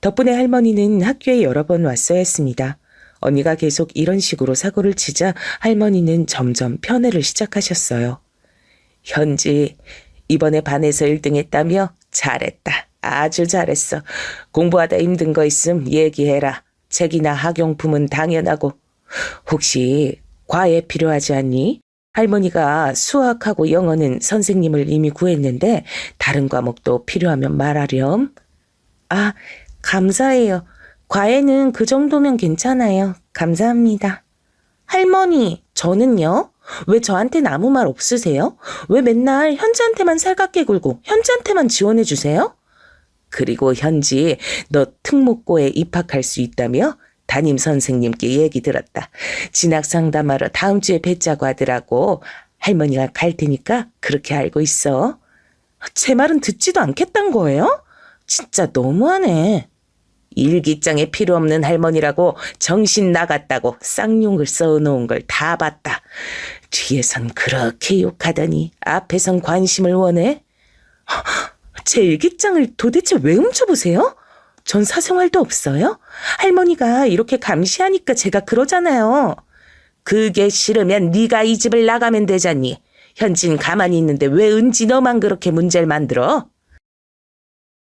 덕분에 할머니는 학교에 여러 번 왔어야 했습니다. 언니가 계속 이런 식으로 사고를 치자 할머니는 점점 편애를 시작하셨어요. 현지, 이번에 반에서 1등 했다며? 잘했다. 아주 잘했어. 공부하다 힘든 거 있음 얘기해라. 책이나 학용품은 당연하고. 혹시 과외 필요하지 않니? 할머니가 수학하고 영어는 선생님을 이미 구했는데 다른 과목도 필요하면 말하렴. 아, 감사해요. 과외는 그 정도면 괜찮아요. 감사합니다. 할머니, 저는요? 왜 저한테는 아무 말 없으세요? 왜 맨날 현지한테만 살갑게 굴고 현지한테만 지원해 주세요? 그리고 현지, 너 특목고에 입학할 수 있다며? 담임 선생님께 얘기 들었다. 진학 상담하러 다음 주에 뵙자고 하더라고. 할머니가 갈 테니까 그렇게 알고 있어. 제 말은 듣지도 않겠단 거예요? 진짜 너무하네. 일기장에 필요 없는 할머니라고 정신 나갔다고 쌍욕을 써놓은 걸 다 봤다. 뒤에선 그렇게 욕하더니 앞에선 관심을 원해? 제 일기장을 도대체 왜 훔쳐보세요? 전 사생활도 없어요? 할머니가 이렇게 감시하니까 제가 그러잖아요. 그게 싫으면 네가 이 집을 나가면 되잖니. 현진 가만히 있는데 왜 은지 너만 그렇게 문제를 만들어?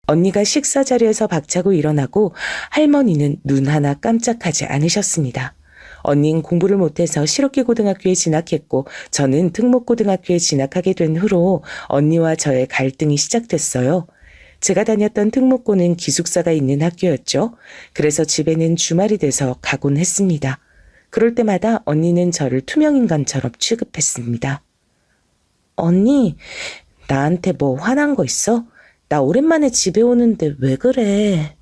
언니가 식사 자리에서 박차고 일어나고 할머니는 눈 하나 깜짝하지 않으셨습니다. 언니는 공부를 못해서 실업계 고등학교에 진학했고 저는 특목고등학교에 진학하게 된 후로 언니와 저의 갈등이 시작됐어요. 제가 다녔던 특목고는 기숙사가 있는 학교였죠. 그래서 집에는 주말이 돼서 가곤 했습니다. 그럴 때마다 언니는 저를 투명인간처럼 취급했습니다. 언니, 나한테 뭐 화난 거 있어? 나 오랜만에 집에 오는데 왜 그래?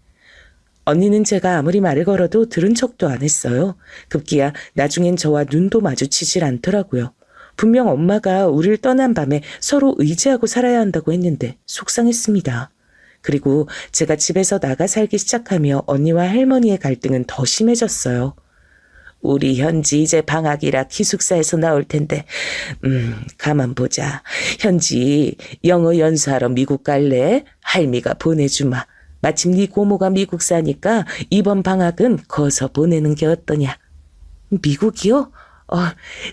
언니는 제가 아무리 말을 걸어도 들은 척도 안 했어요. 급기야 나중엔 저와 눈도 마주치질 않더라고요. 분명 엄마가 우릴 떠난 밤에 서로 의지하고 살아야 한다고 했는데 속상했습니다. 그리고 제가 집에서 나가 살기 시작하며 언니와 할머니의 갈등은 더 심해졌어요. 우리 현지 이제 방학이라 기숙사에서 나올 텐데 가만 보자. 현지 영어 연수하러 미국 갈래? 할미가 보내주마. 마침 네 고모가 미국 사니까 이번 방학은 거서 보내는 게 어떠냐. 미국이요?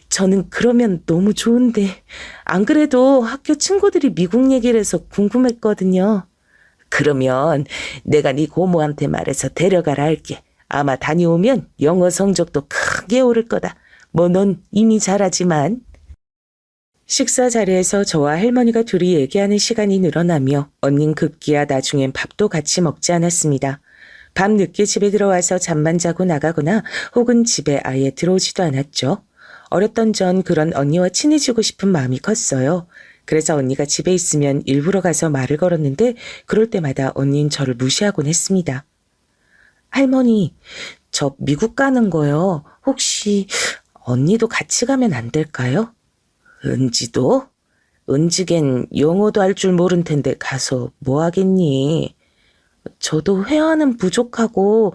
저는 그러면 너무 좋은데. 안 그래도 학교 친구들이 미국 얘기를 해서 궁금했거든요. 그러면 내가 네 고모한테 말해서 데려가라 할게. 아마 다녀오면 영어 성적도 크게 오를 거다. 뭐 넌 이미 잘하지만. 식사 자리에서 저와 할머니가 둘이 얘기하는 시간이 늘어나며 언닌 급기야 나중엔 밥도 같이 먹지 않았습니다. 밤 늦게 집에 들어와서 잠만 자고 나가거나 혹은 집에 아예 들어오지도 않았죠. 어렸던 전 그런 언니와 친해지고 싶은 마음이 컸어요. 그래서 언니가 집에 있으면 일부러 가서 말을 걸었는데 그럴 때마다 언니는 저를 무시하곤 했습니다. 할머니, 저 미국 가는 거요. 혹시 언니도 같이 가면 안 될까요? 은지도? 은지겐 영어도 할 줄 모른 텐데 가서 뭐 하겠니? 저도 회화는 부족하고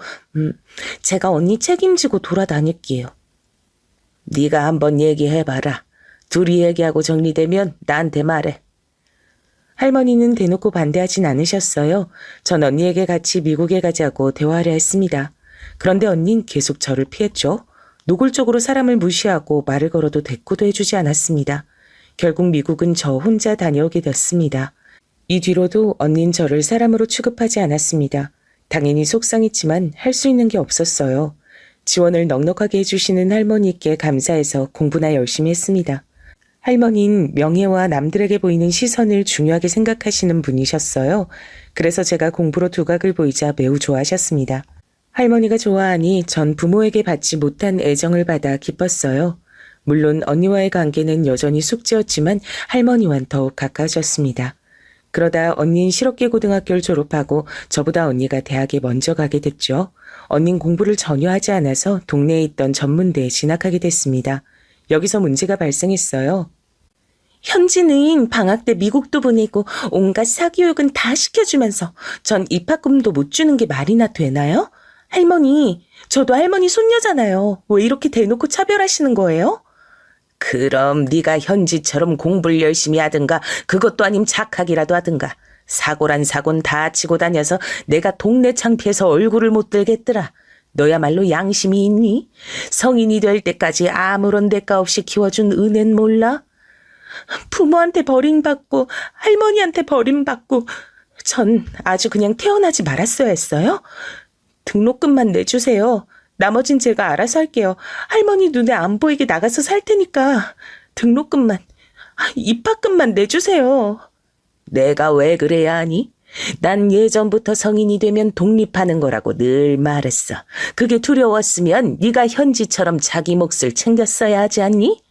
제가 언니 책임지고 돌아다닐게요. 네가 한번 얘기해봐라. 둘이 얘기하고 정리되면 나한테 말해. 할머니는 대놓고 반대하진 않으셨어요. 전 언니에게 같이 미국에 가자고 대화하려 했습니다. 그런데 언니는 계속 저를 피했죠. 노골적으로 사람을 무시하고 말을 걸어도 대꾸도 해주지 않았습니다. 결국 미국은 저 혼자 다녀오게 됐습니다. 이 뒤로도 언니는 저를 사람으로 취급하지 않았습니다. 당연히 속상했지만 할 수 있는 게 없었어요. 지원을 넉넉하게 해주시는 할머니께 감사해서 공부나 열심히 했습니다. 할머니는 명예와 남들에게 보이는 시선을 중요하게 생각하시는 분이셨어요. 그래서 제가 공부로 두각을 보이자 매우 좋아하셨습니다. 할머니가 좋아하니 전 부모에게 받지 못한 애정을 받아 기뻤어요. 물론 언니와의 관계는 여전히 숙제였지만 할머니와는 더욱 가까워졌습니다. 그러다 언니는 실업계 고등학교를 졸업하고 저보다 언니가 대학에 먼저 가게 됐죠. 언니는 공부를 전혀 하지 않아서 동네에 있던 전문대에 진학하게 됐습니다. 여기서 문제가 발생했어요. 현지는 방학 때 미국도 보내고 온갖 사교육은 다 시켜주면서 전 입학금도 못 주는 게 말이나 되나요? 할머니, 저도 할머니 손녀잖아요. 왜 이렇게 대놓고 차별하시는 거예요? 그럼 네가 현지처럼 공부를 열심히 하든가 그것도 아님 착하기라도 하든가. 사고란 사고는 다 치고 다녀서 내가 동네 창피해서 얼굴을 못 들겠더라. 너야말로 양심이 있니? 성인이 될 때까지 아무런 대가 없이 키워준 은혜는 몰라? 부모한테 버림받고 할머니한테 버림받고 전 아주 그냥 태어나지 말았어야 했어요? 등록금만 내주세요. 나머진 제가 알아서 할게요. 할머니 눈에 안 보이게 나가서 살 테니까 등록금만, 입학금만 내주세요. 내가 왜 그래야 하니? 난 예전부터 성인이 되면 독립하는 거라고 늘 말했어. 그게 두려웠으면 네가 현지처럼 자기 몫을 챙겼어야 하지 않니?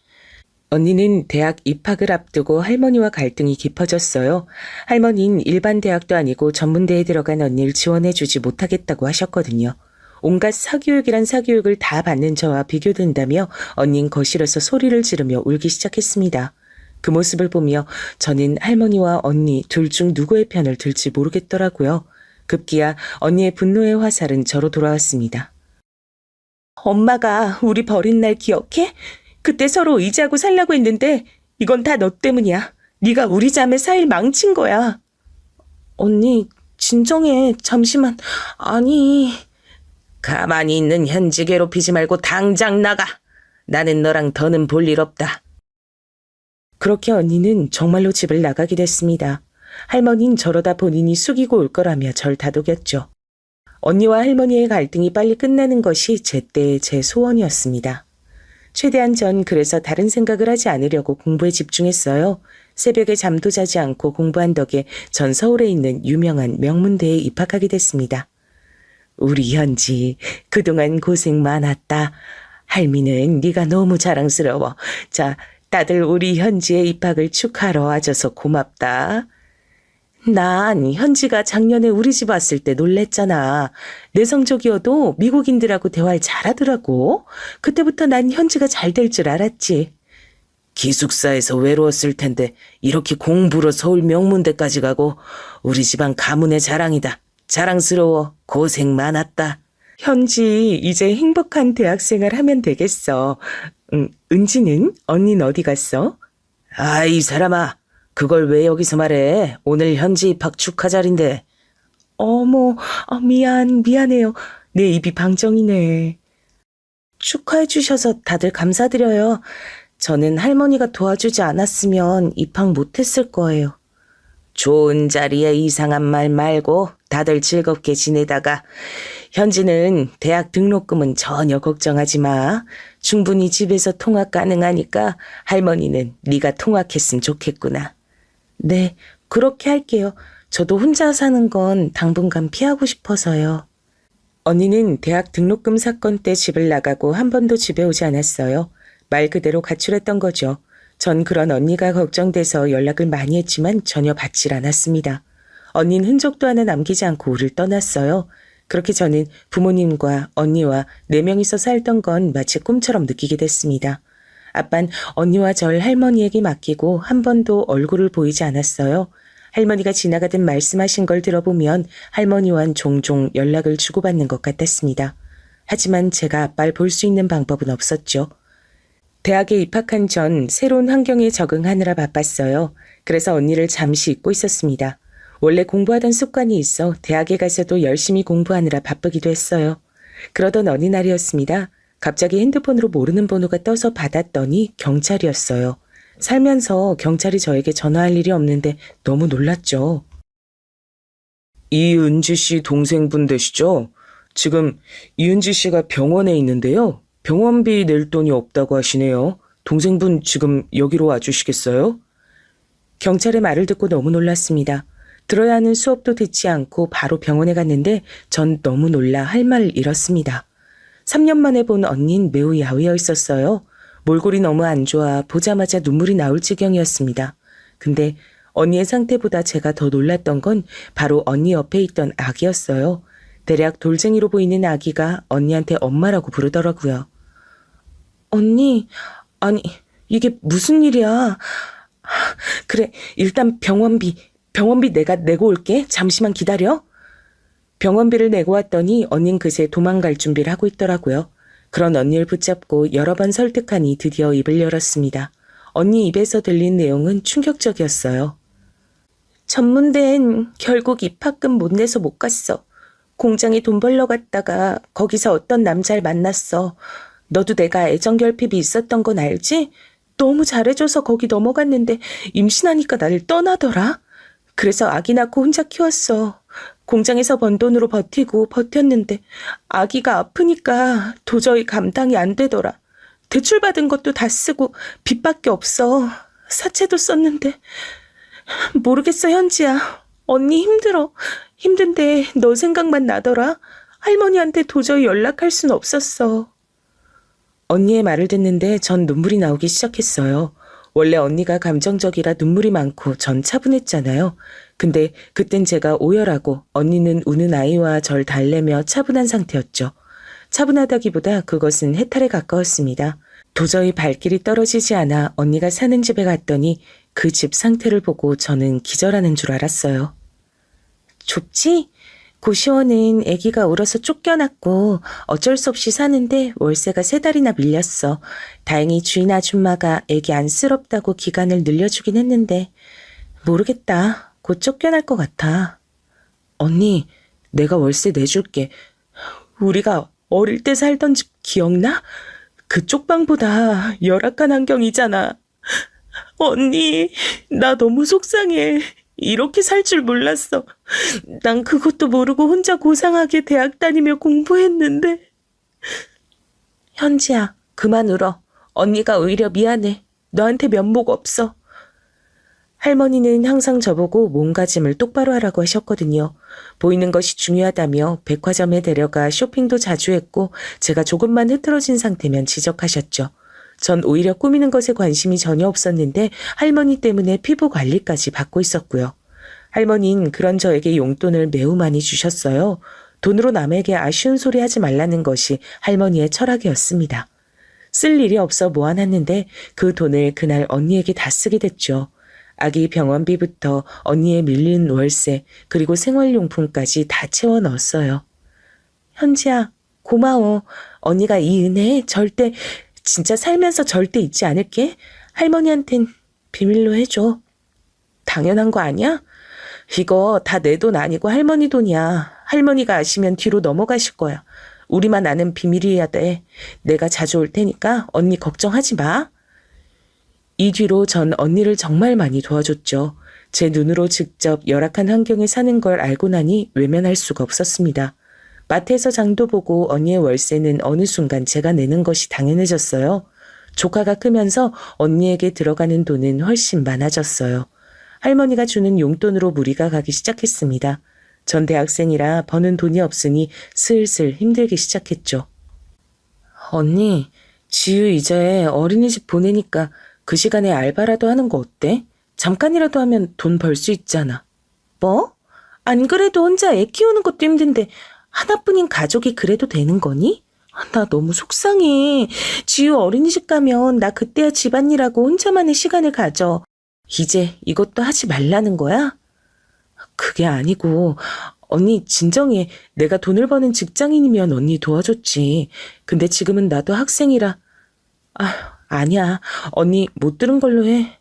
언니는 대학 입학을 앞두고 할머니와 갈등이 깊어졌어요. 할머니는 일반 대학도 아니고 전문대에 들어간 언니를 지원해주지 못하겠다고 하셨거든요. 온갖 사교육이란 사교육을 다 받는 저와 비교된다며 언니는 거실에서 소리를 지르며 울기 시작했습니다. 그 모습을 보며 저는 할머니와 언니 둘 중 누구의 편을 들지 모르겠더라고요. 급기야 언니의 분노의 화살은 저로 돌아왔습니다. 엄마가 우리 버린 날 기억해? 그때 서로 의지하고 살라고 했는데 이건 다 너 때문이야. 네가 우리 자매 사이를 망친 거야. 언니 진정해. 잠시만. 아니. 가만히 있는 현지 괴롭히지 말고 당장 나가. 나는 너랑 더는 볼 일 없다. 그렇게 언니는 정말로 집을 나가게 됐습니다. 할머니는 저러다 본인이 숙이고 올 거라며 절 다독였죠. 언니와 할머니의 갈등이 빨리 끝나는 것이 제때의 제 소원이었습니다. 최대한 전 그래서 다른 생각을 하지 않으려고 공부에 집중했어요. 새벽에 잠도 자지 않고 공부한 덕에 전 서울에 있는 유명한 명문대에 입학하게 됐습니다. 우리 현지 그동안 고생 많았다. 할미는 네가 너무 자랑스러워. 자, 다들 우리 현지의 입학을 축하하러 와줘서 고맙다. 난 현지가 작년에 우리 집 왔을 때 놀랬잖아. 내 성적이어도 미국인들하고 대화를 잘하더라고. 그때부터 난 현지가 잘 될 줄 알았지. 기숙사에서 외로웠을 텐데 이렇게 공부로 서울 명문대까지 가고 우리 집안 가문의 자랑이다. 자랑스러워. 고생 많았다. 현지 이제 행복한 대학생활 하면 되겠어. 은지는? 언니는 어디 갔어? 이 사람아. 그걸 왜 여기서 말해? 오늘 현지 입학 축하 자리인데. 어머, 미안해요. 내 입이 방정이네. 축하해 주셔서 다들 감사드려요. 저는 할머니가 도와주지 않았으면 입학 못했을 거예요. 좋은 자리에 이상한 말 말고 다들 즐겁게 지내다가 현지는 대학 등록금은 전혀 걱정하지 마. 충분히 집에서 통학 가능하니까 할머니는 네가 통학했으면 좋겠구나. 네, 그렇게 할게요. 저도 혼자 사는 건 당분간 피하고 싶어서요. 언니는 대학 등록금 사건 때 집을 나가고 한 번도 집에 오지 않았어요. 말 그대로 가출했던 거죠. 전 그런 언니가 걱정돼서 연락을 많이 했지만 전혀 받질 않았습니다. 언니는 흔적도 하나 남기지 않고 우릴 떠났어요. 그렇게 저는 부모님과 언니와 4명이서 살던 건 마치 꿈처럼 느끼게 됐습니다. 아빤 언니와 절 할머니에게 맡기고 한 번도 얼굴을 보이지 않았어요. 할머니가 지나가듯 말씀하신 걸 들어보면 할머니와는 종종 연락을 주고받는 것 같았습니다. 하지만 제가 아빠를 볼 수 있는 방법은 없었죠. 대학에 입학한 전 새로운 환경에 적응하느라 바빴어요. 그래서 언니를 잠시 잊고 있었습니다. 원래 공부하던 습관이 있어 대학에 가서도 열심히 공부하느라 바쁘기도 했어요. 그러던 어느 날이었습니다. 갑자기 핸드폰으로 모르는 번호가 떠서 받았더니 경찰이었어요. 살면서 경찰이 저에게 전화할 일이 없는데 너무 놀랐죠. 이은지 씨 동생분 되시죠? 지금 이은지 씨가 병원에 있는데요. 병원비 낼 돈이 없다고 하시네요. 동생분 지금 여기로 와주시겠어요? 경찰의 말을 듣고 너무 놀랐습니다. 들어야 하는 수업도 듣지 않고 바로 병원에 갔는데 전 너무 놀라 할 말을 잃었습니다. 3년 만에 본 언니는 매우 야위어 있었어요. 몰골이 너무 안 좋아 보자마자 눈물이 나올 지경이었습니다. 근데 언니의 상태보다 제가 더 놀랐던 건 바로 언니 옆에 있던 아기였어요. 대략 돌쟁이로 보이는 아기가 언니한테 엄마라고 부르더라고요. 언니, 아니 이게 무슨 일이야. 그래, 일단 병원비 내가 내고 올게. 잠시만 기다려. 병원비를 내고 왔더니 언닌 그새 도망갈 준비를 하고 있더라고요. 그런 언니를 붙잡고 여러 번 설득하니 드디어 입을 열었습니다. 언니 입에서 들린 내용은 충격적이었어요. 전문대엔 결국 입학금 못 내서 못 갔어. 공장에 돈 벌러 갔다가 거기서 어떤 남자를 만났어. 너도 내가 애정결핍이 있었던 건 알지? 너무 잘해줘서 거기 넘어갔는데 임신하니까 나를 떠나더라. 그래서 아기 낳고 혼자 키웠어. 공장에서 번 돈으로 버티고 버텼는데 아기가 아프니까 도저히 감당이 안 되더라. 대출받은 것도 다 쓰고 빚밖에 없어. 사채도 썼는데. 모르겠어, 현지야. 언니 힘들어. 힘든데 너 생각만 나더라. 할머니한테 도저히 연락할 순 없었어. 언니의 말을 듣는데 전 눈물이 나오기 시작했어요. 원래 언니가 감정적이라 눈물이 많고 전 차분했잖아요. 근데 그땐 제가 오열하고 언니는 우는 아이와 절 달래며 차분한 상태였죠. 차분하다기보다 그것은 해탈에 가까웠습니다. 도저히 발길이 떨어지지 않아 언니가 사는 집에 갔더니 그 집 상태를 보고 저는 기절하는 줄 알았어요. 좁지? 고시원은 아기가 울어서 쫓겨났고 어쩔 수 없이 사는데 월세가 3달이나 밀렸어. 다행히 주인 아줌마가 아기 안쓰럽다고 기간을 늘려주긴 했는데 모르겠다. 곧 쫓겨날 것 같아. 언니, 내가 월세 내줄게. 우리가 어릴 때 살던 집 기억나? 그 쪽방보다 열악한 환경이잖아. 언니, 나 너무 속상해. 이렇게 살 줄 몰랐어. 난 그것도 모르고 혼자 고상하게 대학 다니며 공부했는데. 현지야, 그만 울어. 언니가 오히려 미안해. 너한테 면목 없어. 할머니는 항상 저보고 몸가짐을 똑바로 하라고 하셨거든요. 보이는 것이 중요하다며 백화점에 데려가 쇼핑도 자주 했고 제가 조금만 흐트러진 상태면 지적하셨죠. 전 오히려 꾸미는 것에 관심이 전혀 없었는데 할머니 때문에 피부 관리까지 받고 있었고요. 할머니는 그런 저에게 용돈을 매우 많이 주셨어요. 돈으로 남에게 아쉬운 소리 하지 말라는 것이 할머니의 철학이었습니다. 쓸 일이 없어 모아놨는데 그 돈을 그날 언니에게 다 쓰게 됐죠. 아기 병원비부터 언니의 밀린 월세 그리고 생활용품까지 다 채워 넣었어요. 현지야, 고마워. 언니가 이 은혜 절대 진짜 살면서 절대 잊지 않을게. 할머니한텐 비밀로 해줘. 당연한 거 아니야? 이거 다 내 돈 아니고 할머니 돈이야. 할머니가 아시면 뒤로 넘어가실 거야. 우리만 아는 비밀이어야 돼. 내가 자주 올 테니까 언니 걱정하지 마. 이 뒤로 전 언니를 정말 많이 도와줬죠. 제 눈으로 직접 열악한 환경에 사는 걸 알고 나니 외면할 수가 없었습니다. 마트에서 장도 보고 언니의 월세는 어느 순간 제가 내는 것이 당연해졌어요. 조카가 크면서 언니에게 들어가는 돈은 훨씬 많아졌어요. 할머니가 주는 용돈으로 무리가 가기 시작했습니다. 전 대학생이라 버는 돈이 없으니 슬슬 힘들기 시작했죠. 언니, 지유 이제 어린이집 보내니까 그 시간에 알바라도 하는 거 어때? 잠깐이라도 하면 돈 벌 수 있잖아. 뭐? 안 그래도 혼자 애 키우는 것도 힘든데 하나뿐인 가족이 그래도 되는 거니? 나 너무 속상해. 지유 어린이집 가면 나 그때야 집안일하고 혼자만의 시간을 가져. 이제 이것도 하지 말라는 거야? 그게 아니고 언니 진정해. 내가 돈을 버는 직장인이면 언니 도와줬지. 근데 지금은 나도 학생이라. 아니야. 언니 못 들은 걸로 해.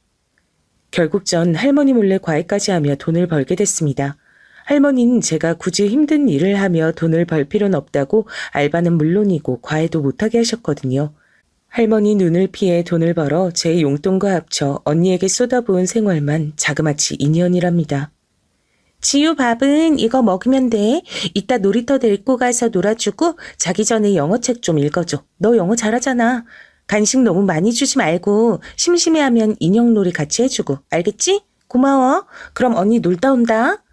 결국 전 할머니 몰래 과외까지 하며 돈을 벌게 됐습니다. 할머니는 제가 굳이 힘든 일을 하며 돈을 벌 필요는 없다고 알바는 물론이고 과외도 못하게 하셨거든요. 할머니 눈을 피해 돈을 벌어 제 용돈과 합쳐 언니에게 쏟아부은 생활만 자그마치 2년이랍니다. 지유 밥은 이거 먹으면 돼. 이따 놀이터 데리고 가서 놀아주고 자기 전에 영어책 좀 읽어줘. 너 영어 잘하잖아. 간식 너무 많이 주지 말고 심심해하면 인형놀이 같이 해주고. 알겠지? 고마워. 그럼 언니 놀다 온다.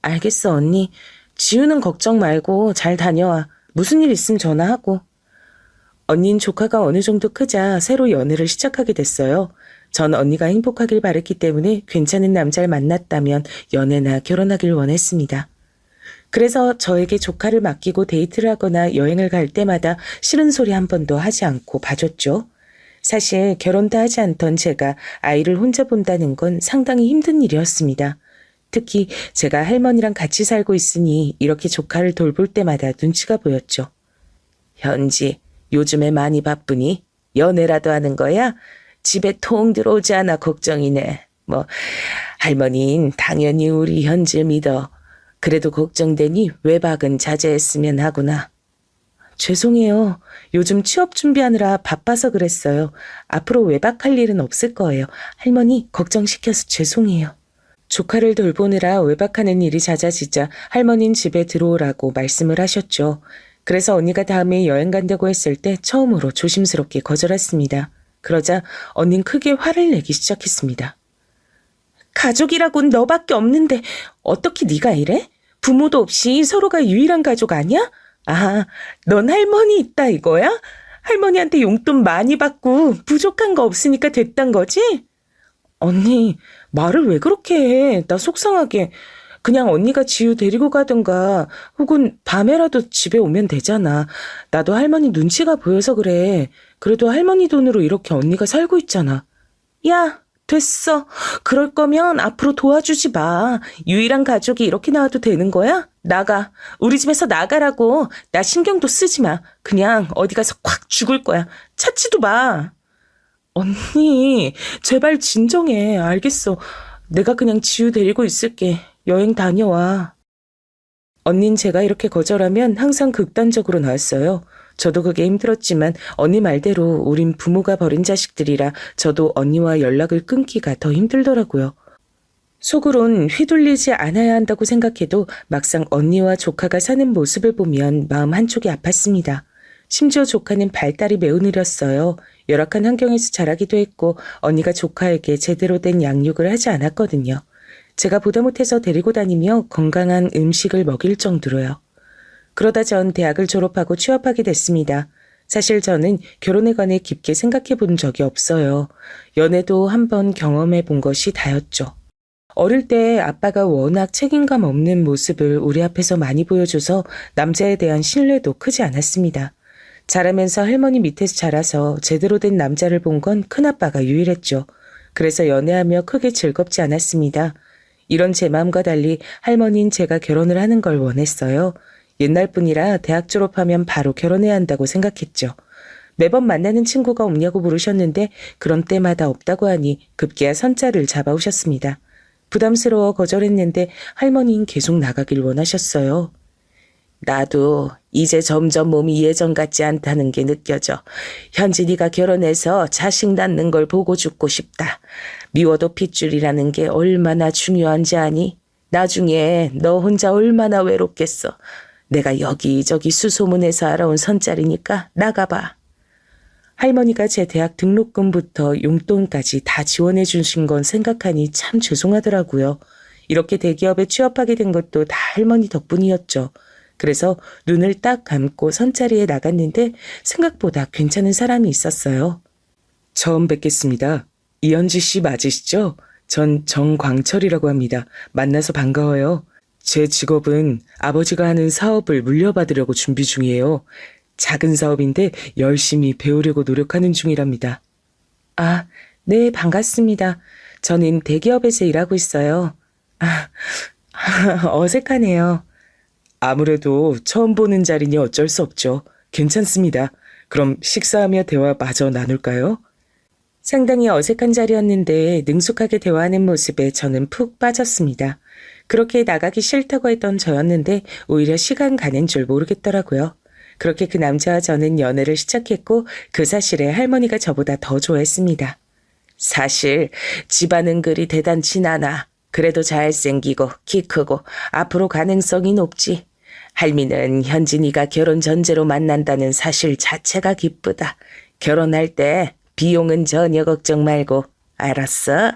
알겠어 언니. 지유는 걱정 말고 잘 다녀와. 무슨 일 있으면 전화하고. 언니는 조카가 어느 정도 크자 새로 연애를 시작하게 됐어요. 전 언니가 행복하길 바랬기 때문에 괜찮은 남자를 만났다면 연애나 결혼하길 원했습니다. 그래서 저에게 조카를 맡기고 데이트를 하거나 여행을 갈 때마다 싫은 소리 한 번도 하지 않고 봐줬죠. 사실 결혼도 하지 않던 제가 아이를 혼자 본다는 건 상당히 힘든 일이었습니다. 특히 제가 할머니랑 같이 살고 있으니 이렇게 조카를 돌볼 때마다 눈치가 보였죠. 현지, 요즘에 많이 바쁘니? 연애라도 하는 거야? 집에 통 들어오지 않아 걱정이네. 할머니는 당연히 우리 현지를 믿어. 그래도 걱정되니 외박은 자제했으면 하구나. 죄송해요. 요즘 취업 준비하느라 바빠서 그랬어요. 앞으로 외박할 일은 없을 거예요. 할머니 걱정시켜서 죄송해요. 조카를 돌보느라 외박하는 일이 잦아지자 할머니는 집에 들어오라고 말씀을 하셨죠. 그래서 언니가 다음에 여행 간다고 했을 때 처음으로 조심스럽게 거절했습니다. 그러자 언니는 크게 화를 내기 시작했습니다. 가족이라곤 너밖에 없는데 어떻게 네가 이래? 부모도 없이 서로가 유일한 가족 아니야? 아, 넌 할머니 있다 이거야? 할머니한테 용돈 많이 받고 부족한 거 없으니까 됐단 거지? 언니, 말을 왜 그렇게 해? 나 속상하게. 그냥 언니가 지우 데리고 가든가 혹은 밤에라도 집에 오면 되잖아. 나도 할머니 눈치가 보여서 그래. 그래도 할머니 돈으로 이렇게 언니가 살고 있잖아. 야, 됐어. 그럴 거면 앞으로 도와주지 마. 유일한 가족이 이렇게 나와도 되는 거야? 나가. 우리 집에서 나가라고. 나 신경도 쓰지 마. 그냥 어디 가서 콱 죽을 거야. 찾지도 마. 언니, 제발 진정해. 알겠어. 내가 그냥 지우 데리고 있을게. 여행 다녀와. 언닌 제가 이렇게 거절하면 항상 극단적으로 나왔어요. 저도 그게 힘들었지만 언니 말대로 우린 부모가 버린 자식들이라 저도 언니와 연락을 끊기가 더 힘들더라고요. 속으론 휘둘리지 않아야 한다고 생각해도 막상 언니와 조카가 사는 모습을 보면 마음 한쪽이 아팠습니다. 심지어 조카는 발달이 매우 느렸어요. 열악한 환경에서 자라기도 했고 언니가 조카에게 제대로 된 양육을 하지 않았거든요. 제가 보다 못해서 데리고 다니며 건강한 음식을 먹일 정도로요. 그러다 전 대학을 졸업하고 취업하게 됐습니다. 사실 저는 결혼에 관해 깊게 생각해 본 적이 없어요. 연애도 한번 경험해 본 것이 다였죠. 어릴 때 아빠가 워낙 책임감 없는 모습을 우리 앞에서 많이 보여줘서 남자에 대한 신뢰도 크지 않았습니다. 자라면서 할머니 밑에서 자라서 제대로 된 남자를 본 건 큰아빠가 유일했죠. 그래서 연애하며 크게 즐겁지 않았습니다. 이런 제 마음과 달리 할머니는 제가 결혼을 하는 걸 원했어요. 옛날 뿐이라 대학 졸업하면 바로 결혼해야 한다고 생각했죠. 매번 만나는 친구가 없냐고 물으셨는데 그런 때마다 없다고 하니 급기야 선자를 잡아오셨습니다. 부담스러워 거절했는데 할머니는 계속 나가길 원하셨어요. 나도 이제 점점 몸이 예전 같지 않다는 게 느껴져. 현진이가 결혼해서 자식 낳는 걸 보고 죽고 싶다. 미워도 핏줄이라는 게 얼마나 중요한지 아니? 나중에 너 혼자 얼마나 외롭겠어. 내가 여기저기 수소문해서 알아온 선짜리니까 나가봐. 할머니가 제 대학 등록금부터 용돈까지 다 지원해 주신 건 생각하니 참 죄송하더라고요. 이렇게 대기업에 취업하게 된 것도 다 할머니 덕분이었죠. 그래서 눈을 딱 감고 선자리에 나갔는데 생각보다 괜찮은 사람이 있었어요. 처음 뵙겠습니다. 이현지 씨 맞으시죠? 전 정광철이라고 합니다. 만나서 반가워요. 제 직업은 아버지가 하는 사업을 물려받으려고 준비 중이에요. 작은 사업인데 열심히 배우려고 노력하는 중이랍니다. 아, 네, 반갑습니다. 저는 대기업에서 일하고 있어요. 아, 어색하네요. 아무래도 처음 보는 자리니 어쩔 수 없죠. 괜찮습니다. 그럼 식사하며 대화 마저 나눌까요? 상당히 어색한 자리였는데 능숙하게 대화하는 모습에 저는 푹 빠졌습니다. 그렇게 나가기 싫다고 했던 저였는데 오히려 시간 가는 줄 모르겠더라고요. 그렇게 그 남자와 저는 연애를 시작했고 그 사실에 할머니가 저보다 더 좋아했습니다. 사실 집안은 그리 대단진 않아. 그래도 잘생기고 키 크고 앞으로 가능성이 높지. 할미는 현진이가 결혼 전제로 만난다는 사실 자체가 기쁘다. 결혼할 때 비용은 전혀 걱정 말고. 알았어?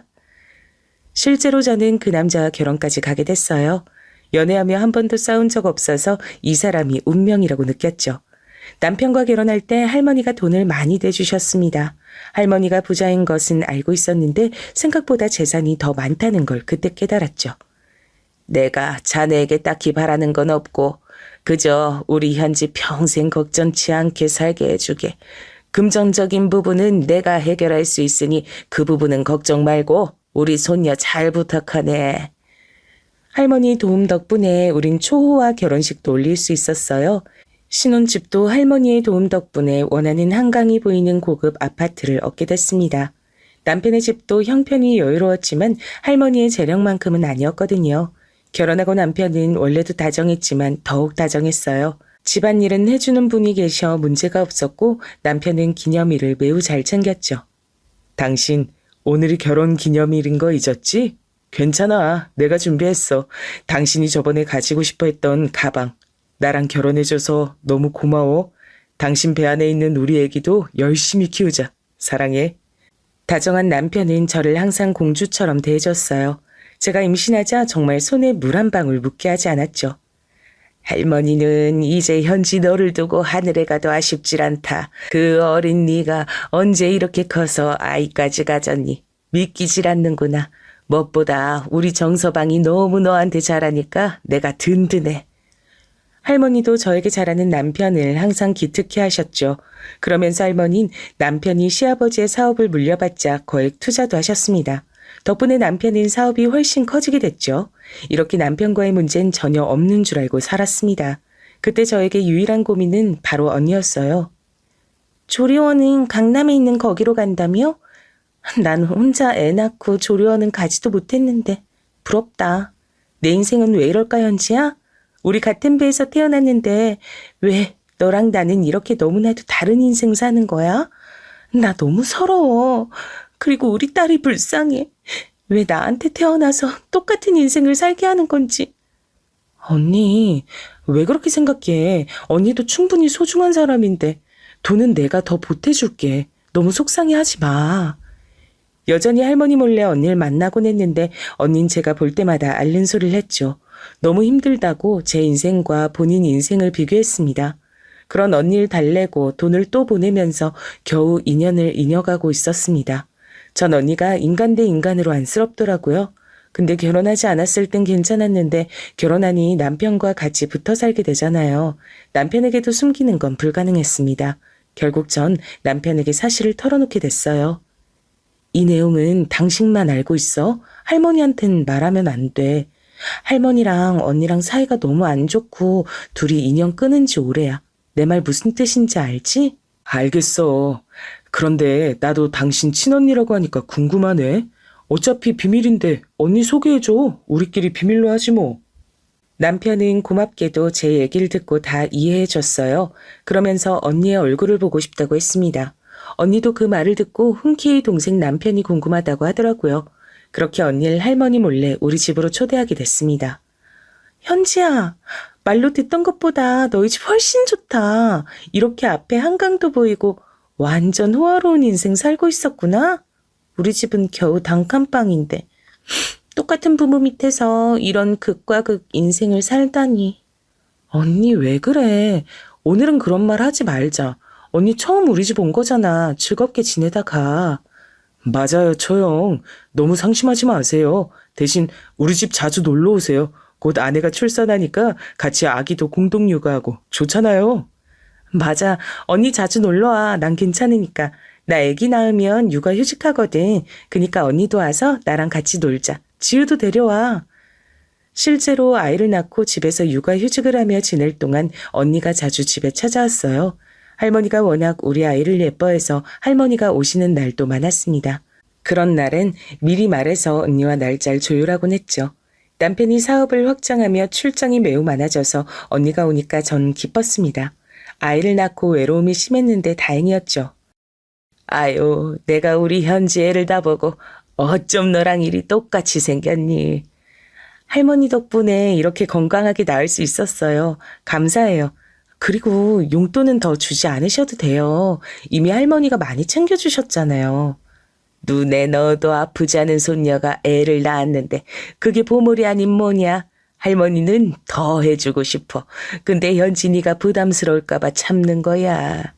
실제로 저는 그 남자와 결혼까지 가게 됐어요. 연애하며 한 번도 싸운 적 없어서 이 사람이 운명이라고 느꼈죠. 남편과 결혼할 때 할머니가 돈을 많이 대주셨습니다. 할머니가 부자인 것은 알고 있었는데 생각보다 재산이 더 많다는 걸 그때 깨달았죠. 내가 자네에게 딱히 바라는 건 없고 그저 우리 현지 평생 걱정치 않게 살게 해주게. 금전적인 부분은 내가 해결할 수 있으니 그 부분은 걱정 말고 우리 손녀 잘 부탁하네. 할머니 도움 덕분에 우린 초호화 결혼식도 올릴 수 있었어요. 신혼집도 할머니의 도움 덕분에 원하는 한강이 보이는 고급 아파트를 얻게 됐습니다. 남편의 집도 형편이 여유로웠지만 할머니의 재력만큼은 아니었거든요. 결혼하고 남편은 원래도 다정했지만 더욱 다정했어요. 집안일은 해주는 분이 계셔 문제가 없었고 남편은 기념일을 매우 잘 챙겼죠. 당신 오늘이 결혼 기념일인 거 잊었지? 괜찮아. 내가 준비했어. 당신이 저번에 가지고 싶어 했던 가방. 나랑 결혼해줘서 너무 고마워. 당신 배 안에 있는 우리 애기도 열심히 키우자. 사랑해. 다정한 남편은 저를 항상 공주처럼 대해줬어요. 제가 임신하자 정말 손에 물 한 방울 묻게 하지 않았죠. 할머니는 이제 현지 너를 두고 하늘에 가도 아쉽질 않다. 그 어린 네가 언제 이렇게 커서 아이까지 가졌니? 믿기질 않는구나. 무엇보다 우리 정서방이 너무 너한테 잘하니까 내가 든든해. 할머니도 저에게 잘하는 남편을 항상 기특해 하셨죠. 그러면서 할머니는 남편이 시아버지의 사업을 물려받자 거액 투자도 하셨습니다. 덕분에 남편은 사업이 훨씬 커지게 됐죠. 이렇게 남편과의 문제는 전혀 없는 줄 알고 살았습니다. 그때 저에게 유일한 고민은 바로 언니였어요. 조리원은 강남에 있는 거기로 간다며? 난 혼자 애 낳고 조리원은 가지도 못했는데 부럽다. 내 인생은 왜 이럴까 현지야? 우리 같은 배에서 태어났는데 왜 너랑 나는 이렇게 너무나도 다른 인생 사는 거야? 나 너무 서러워. 그리고 우리 딸이 불쌍해. 왜 나한테 태어나서 똑같은 인생을 살게 하는 건지. 언니, 왜 그렇게 생각해? 언니도 충분히 소중한 사람인데 돈은 내가 더 보태줄게. 너무 속상해하지 마. 여전히 할머니 몰래 언니를 만나곤 했는데 언닌 제가 볼 때마다 앓는 소리를 했죠. 너무 힘들다고 제 인생과 본인 인생을 비교했습니다. 그런 언니를 달래고 돈을 또 보내면서 겨우 인연을 이어가고 있었습니다. 전 언니가 인간 대 인간으로 안쓰럽더라고요. 근데 결혼하지 않았을 땐 괜찮았는데 결혼하니 남편과 같이 붙어 살게 되잖아요. 남편에게도 숨기는 건 불가능했습니다. 결국 전 남편에게 사실을 털어놓게 됐어요. 이 내용은 당신만 알고 있어? 할머니한텐 말하면 안 돼. 할머니랑 언니랑 사이가 너무 안 좋고 둘이 인연 끊은 지 오래야. 내 말 무슨 뜻인지 알지? 알겠어. 그런데 나도 당신 친언니라고 하니까 궁금하네. 어차피 비밀인데 언니 소개해줘. 우리끼리 비밀로 하지 뭐. 남편은 고맙게도 제 얘기를 듣고 다 이해해줬어요. 그러면서 언니의 얼굴을 보고 싶다고 했습니다. 언니도 그 말을 듣고 흔쾌히 동생 남편이 궁금하다고 하더라고요. 그렇게 언니를 할머니 몰래 우리 집으로 초대하게 됐습니다. 현지야, 말로 듣던 것보다 너희 집 훨씬 좋다. 이렇게 앞에 한강도 보이고 완전 호화로운 인생 살고 있었구나. 우리 집은 겨우 단칸방인데 똑같은 부모 밑에서 이런 극과 극 인생을 살다니. 언니 왜 그래? 오늘은 그런 말 하지 말자. 언니 처음 우리 집 온 거잖아. 즐겁게 지내다 가. 맞아요, 처형. 너무 상심하지 마세요. 대신 우리 집 자주 놀러 오세요. 곧 아내가 출산하니까 같이 아기도 공동 육아하고 좋잖아요. 맞아. 언니 자주 놀러와. 난 괜찮으니까. 나 아기 낳으면 육아 휴직하거든. 그니까 언니도 와서 나랑 같이 놀자. 지우도 데려와. 실제로 아이를 낳고 집에서 육아 휴직을 하며 지낼 동안 언니가 자주 집에 찾아왔어요. 할머니가 워낙 우리 아이를 예뻐해서 할머니가 오시는 날도 많았습니다. 그런 날은 미리 말해서 언니와 날짜를 조율하곤 했죠. 남편이 사업을 확장하며 출장이 매우 많아져서 언니가 오니까 전 기뻤습니다. 아이를 낳고 외로움이 심했는데 다행이었죠. 아유, 내가 우리 현지 애를 다 보고 어쩜 너랑 일이 똑같이 생겼니. 할머니 덕분에 이렇게 건강하게 낳을 수 있었어요. 감사해요. 그리고 용돈은 더 주지 않으셔도 돼요. 이미 할머니가 많이 챙겨주셨잖아요. 눈에 넣어도 아프지 않은 손녀가 애를 낳았는데 그게 보물이 아닌 뭐냐. 할머니는 더 해주고 싶어. 근데 현진이가 부담스러울까봐 참는 거야.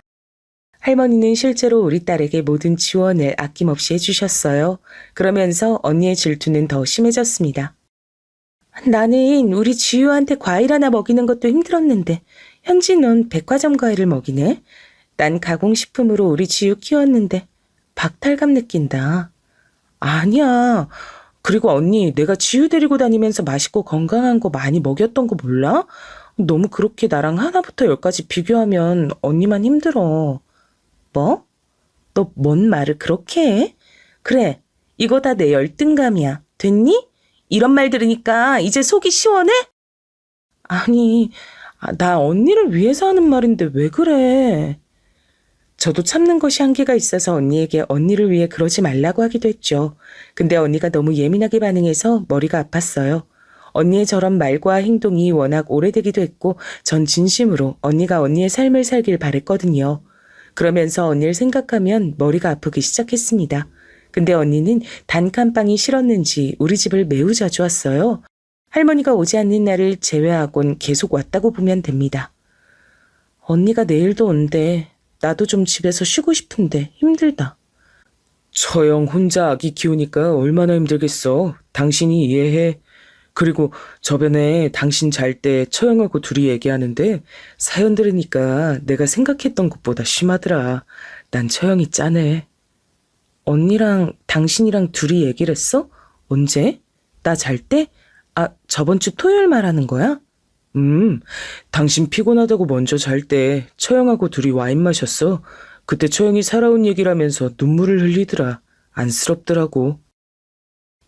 할머니는 실제로 우리 딸에게 모든 지원을 아낌없이 해주셨어요. 그러면서 언니의 질투는 더 심해졌습니다. 나는 우리 지유한테 과일 하나 먹이는 것도 힘들었는데 현지 넌 백화점 과일을 먹이네? 난 가공식품으로 우리 지유 키웠는데 박탈감 느낀다. 아니야. 그리고 언니 내가 지유 데리고 다니면서 맛있고 건강한 거 많이 먹였던 거 몰라? 너무 그렇게 나랑 하나부터 열까지 비교하면 언니만 힘들어. 뭐? 너 뭔 말을 그렇게 해? 그래, 이거 다 내 열등감이야. 됐니? 이런 말 들으니까 이제 속이 시원해? 아니, 나 언니를 위해서 하는 말인데 왜 그래? 저도 참는 것이 한계가 있어서 언니에게 언니를 위해 그러지 말라고 하기도 했죠. 근데 언니가 너무 예민하게 반응해서 머리가 아팠어요. 언니의 저런 말과 행동이 워낙 오래되기도 했고 전 진심으로 언니가 언니의 삶을 살길 바랬거든요. 그러면서 언니를 생각하면 머리가 아프기 시작했습니다. 근데 언니는 단칸방이 싫었는지 우리 집을 매우 자주 왔어요. 할머니가 오지 않는 날을 제외하곤 계속 왔다고 보면 됩니다. 언니가 내일도 온대. 나도 좀 집에서 쉬고 싶은데 힘들다. 처형 혼자 아기 키우니까 얼마나 힘들겠어. 당신이 이해해. 그리고 저번에 당신 잘 때 처형하고 둘이 얘기하는데 사연 들으니까 내가 생각했던 것보다 심하더라. 난 처형이 짠해. 언니랑 당신이랑 둘이 얘기를 했어? 언제? 나 잘 때? 저번 주 토요일 말하는 거야? 당신 피곤하다고 먼저 잘 때 처형하고 둘이 와인 마셨어. 그때 처형이 살아온 얘기라면서 눈물을 흘리더라. 안쓰럽더라고.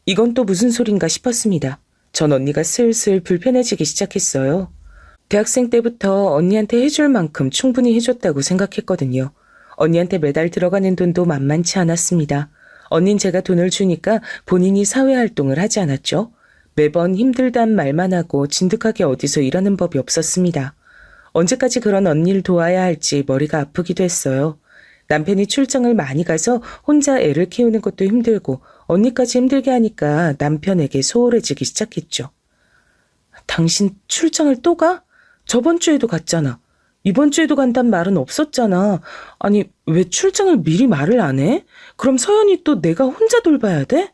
이건 또 무슨 소린가 싶었습니다. 전 언니가 슬슬 불편해지기 시작했어요. 대학생 때부터 언니한테 해줄 만큼 충분히 해줬다고 생각했거든요. 언니한테 매달 들어가는 돈도 만만치 않았습니다. 언닌 제가 돈을 주니까 본인이 사회활동을 하지 않았죠. 매번 힘들단 말만 하고 진득하게 어디서 일하는 법이 없었습니다. 언제까지 그런 언니를 도와야 할지 머리가 아프기도 했어요. 남편이 출장을 많이 가서 혼자 애를 키우는 것도 힘들고 언니까지 힘들게 하니까 남편에게 소홀해지기 시작했죠. 당신 출장을 또 가? 저번 주에도 갔잖아. 이번 주에도 간단 말은 없었잖아. 아니, 왜 출장을 미리 말을 안 해? 그럼 서연이 또 내가 혼자 돌봐야 돼?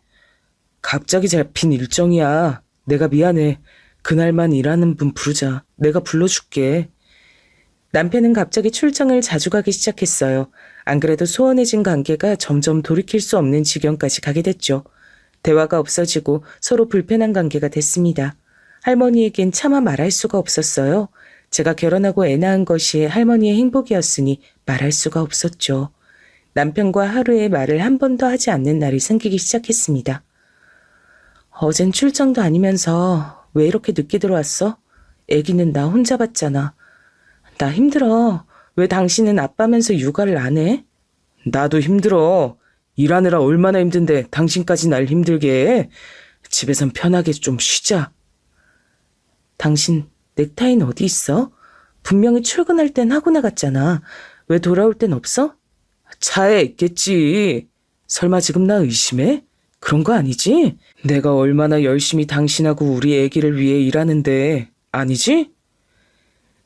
갑자기 잡힌 일정이야. 내가 미안해. 그날만 일하는 분 부르자. 내가 불러줄게. 남편은 갑자기 출장을 자주 가기 시작했어요. 안 그래도 소원해진 관계가 점점 돌이킬 수 없는 지경까지 가게 됐죠. 대화가 없어지고 서로 불편한 관계가 됐습니다. 할머니에겐 차마 말할 수가 없었어요. 제가 결혼하고 애 낳은 것이 할머니의 행복이었으니 말할 수가 없었죠. 남편과 하루에 말을 한 번도 하지 않는 날이 생기기 시작했습니다. 어젠 출장도 아니면서 왜 이렇게 늦게 들어왔어? 애기는 나 혼자 봤잖아. 나 힘들어. 왜 당신은 아빠면서 육아를 안 해? 나도 힘들어. 일하느라 얼마나 힘든데 당신까지 날 힘들게 해. 집에선 편하게 좀 쉬자. 당신 넥타이는 어디 있어? 분명히 출근할 땐 하고 나갔잖아. 왜 돌아올 땐 없어? 차에 있겠지. 설마 지금 나 의심해? 그런 거 아니지? 내가 얼마나 열심히 당신하고 우리 아기를 위해 일하는데 아니지?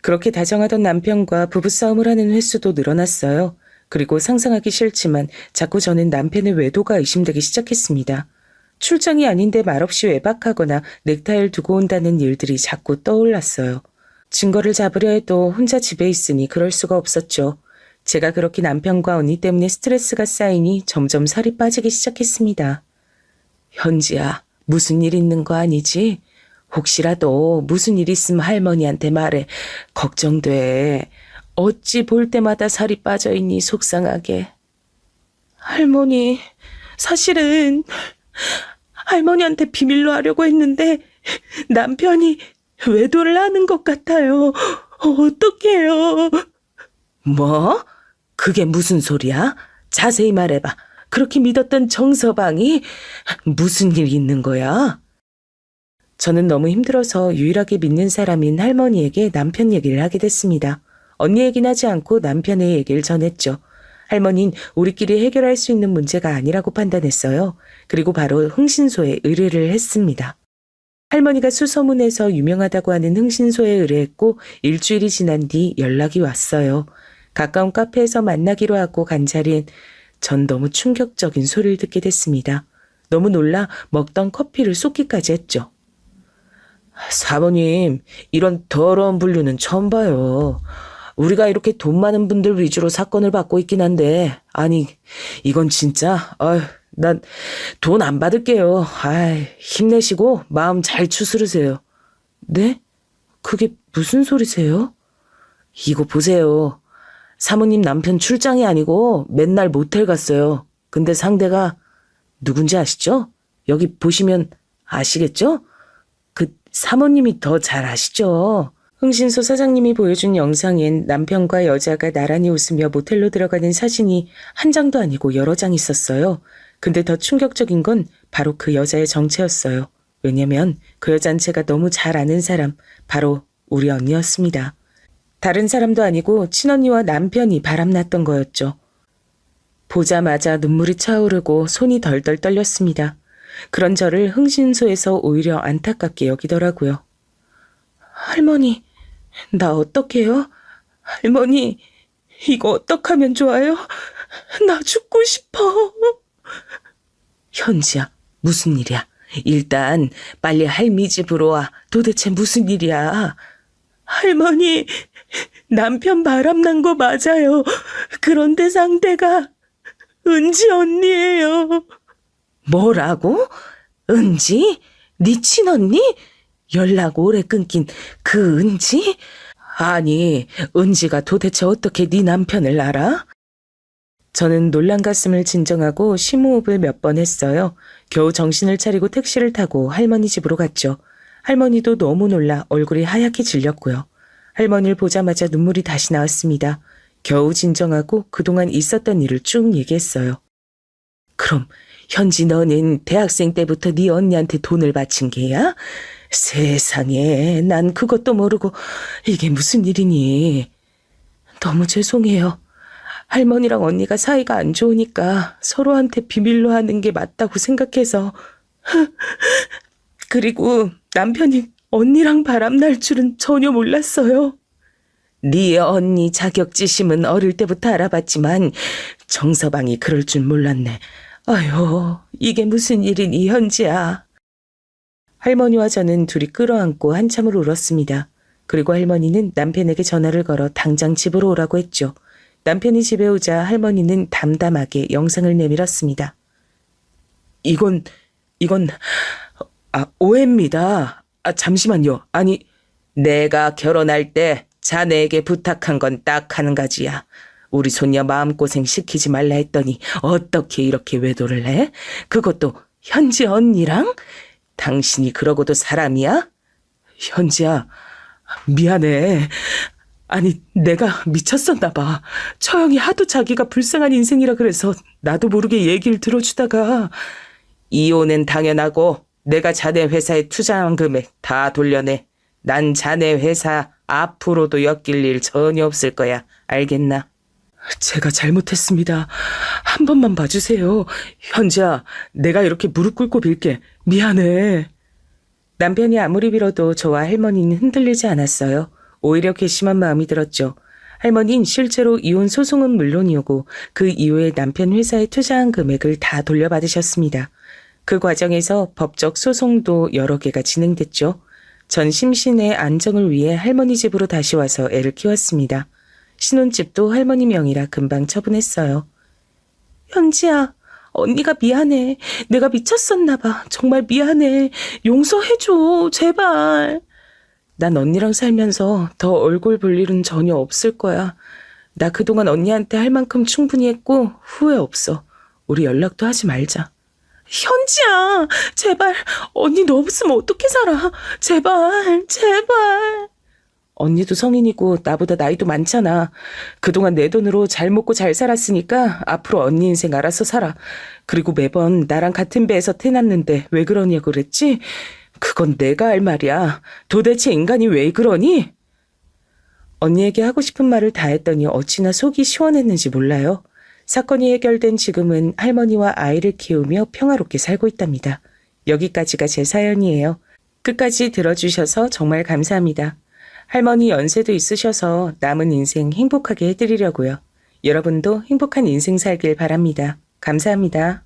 그렇게 다정하던 남편과 부부싸움을 하는 횟수도 늘어났어요. 그리고 상상하기 싫지만 자꾸 저는 남편의 외도가 의심되기 시작했습니다. 출장이 아닌데 말없이 외박하거나 넥타이를 두고 온다는 일들이 자꾸 떠올랐어요. 증거를 잡으려 해도 혼자 집에 있으니 그럴 수가 없었죠. 제가 그렇게 남편과 언니 때문에 스트레스가 쌓이니 점점 살이 빠지기 시작했습니다. 현지야, 무슨 일 있는 거 아니지? 혹시라도 무슨 일 있으면 할머니한테 말해. 걱정돼. 어찌 볼 때마다 살이 빠져있니 속상하게. 할머니, 사실은 할머니한테 비밀로 하려고 했는데 남편이 외도를 하는 것 같아요. 어떡해요? 뭐? 그게 무슨 소리야? 자세히 말해봐. 그렇게 믿었던 정서방이 무슨 일 있는 거야? 저는 너무 힘들어서 유일하게 믿는 사람인 할머니에게 남편 얘기를 하게 됐습니다. 언니 얘기는 하지 않고 남편의 얘기를 전했죠. 할머니는 우리끼리 해결할 수 있는 문제가 아니라고 판단했어요. 그리고 바로 흥신소에 의뢰를 했습니다. 할머니가 수소문에서 유명하다고 하는 흥신소에 의뢰했고 일주일이 지난 뒤 연락이 왔어요. 가까운 카페에서 만나기로 하고 간 자리엔 전 너무 충격적인 소리를 듣게 됐습니다. 너무 놀라 먹던 커피를 쏟기까지 했죠. 사모님, 이런 더러운 분류는 처음 봐요. 우리가 이렇게 돈 많은 분들 위주로 사건을 받고 있긴 한데, 아니, 이건 진짜, 난 돈 안 받을게요. 힘내시고 마음 잘 추스르세요. 네? 그게 무슨 소리세요? 이거 보세요. 사모님 남편 출장이 아니고 맨날 모텔 갔어요. 근데 상대가 누군지 아시죠? 여기 보시면 아시겠죠? 그 사모님이 더 잘 아시죠? 흥신소 사장님이 보여준 영상엔 남편과 여자가 나란히 웃으며 모텔로 들어가는 사진이 한 장도 아니고 여러 장 있었어요. 근데 더 충격적인 건 바로 그 여자의 정체였어요. 왜냐면 그 여자는 제가 너무 잘 아는 사람, 바로 우리 언니였습니다. 다른 사람도 아니고 친언니와 남편이 바람났던 거였죠. 보자마자 눈물이 차오르고 손이 덜덜 떨렸습니다. 그런 저를 흥신소에서 오히려 안타깝게 여기더라고요. 할머니, 나 어떡해요? 할머니, 이거 어떡하면 좋아요? 나 죽고 싶어. 현지야, 무슨 일이야? 일단 빨리 할미 집으로 와. 도대체 무슨 일이야? 할머니, 남편 바람난 거 맞아요. 그런데 상대가 은지 언니예요. 뭐라고? 은지? 네 친언니? 연락 오래 끊긴 그 은지? 아니, 은지가 도대체 어떻게 네 남편을 알아? 저는 놀란 가슴을 진정하고 심호흡을 몇 번 했어요. 겨우 정신을 차리고 택시를 타고 할머니 집으로 갔죠. 할머니도 너무 놀라 얼굴이 하얗게 질렸고요. 할머니를 보자마자 눈물이 다시 나왔습니다. 겨우 진정하고 그동안 있었던 일을 쭉 얘기했어요. 그럼 현지 너는 대학생 때부터 네 언니한테 돈을 바친 게야? 세상에, 난 그것도 모르고 이게 무슨 일이니? 너무 죄송해요. 할머니랑 언니가 사이가 안 좋으니까 서로한테 비밀로 하는 게 맞다고 생각해서. 그리고 남편이 언니랑 바람날 줄은 전혀 몰랐어요. 네 언니 자격지심은 어릴 때부터 알아봤지만 정서방이 그럴 줄 몰랐네. 아휴, 이게 무슨 일이니 현지야. 할머니와 저는 둘이 끌어안고 한참을 울었습니다. 그리고 할머니는 남편에게 전화를 걸어 당장 집으로 오라고 했죠. 남편이 집에 오자 할머니는 담담하게 영상을 내밀었습니다. 이건, 오해입니다. 잠시만요. 아니, 내가 결혼할 때 자네에게 부탁한 건 딱 한 가지야. 우리 손녀 마음고생 시키지 말라 했더니 어떻게 이렇게 외도를 해? 그것도 현지 언니랑? 당신이 그러고도 사람이야? 현지야, 미안해. 아니, 내가 미쳤었나 봐. 처형이 하도 자기가 불쌍한 인생이라 그래서 나도 모르게 얘기를 들어주다가. 이혼은 당연하고 내가 자네 회사에 투자한 금액 다 돌려내. 난 자네 회사 앞으로도 엮일 일 전혀 없을 거야. 알겠나? 제가 잘못했습니다. 한 번만 봐주세요. 현지야, 내가 이렇게 무릎 꿇고 빌게. 미안해. 남편이 아무리 빌어도 저와 할머니는 흔들리지 않았어요. 오히려 괘씸한 마음이 들었죠. 할머니는 실제로 이혼 소송은 물론이오고 그 이후에 남편 회사에 투자한 금액을 다 돌려받으셨습니다. 그 과정에서 법적 소송도 여러 개가 진행됐죠. 전 심신의 안정을 위해 할머니 집으로 다시 와서 애를 키웠습니다. 신혼집도 할머니 명의라 금방 처분했어요. 현지야, 언니가 미안해. 내가 미쳤었나 봐. 정말 미안해. 용서해줘. 제발. 난 언니랑 살면서 더 얼굴 볼 일은 전혀 없을 거야. 나 그동안 언니한테 할 만큼 충분히 했고 후회 없어. 우리 연락도 하지 말자. 현지야, 제발. 언니 너 없으면 어떻게 살아. 제발, 제발. 언니도 성인이고 나보다 나이도 많잖아. 그동안 내 돈으로 잘 먹고 잘 살았으니까 앞으로 언니 인생 알아서 살아. 그리고 매번 나랑 같은 배에서 태어났는데 왜 그러냐고 그랬지? 그건 내가 할 말이야. 도대체 인간이 왜 그러니? 언니에게 하고 싶은 말을 다 했더니 어찌나 속이 시원했는지 몰라요. 사건이 해결된 지금은 할머니와 아이를 키우며 평화롭게 살고 있답니다. 여기까지가 제 사연이에요. 끝까지 들어주셔서 정말 감사합니다. 할머니 연세도 있으셔서 남은 인생 행복하게 해드리려고요. 여러분도 행복한 인생 살길 바랍니다. 감사합니다.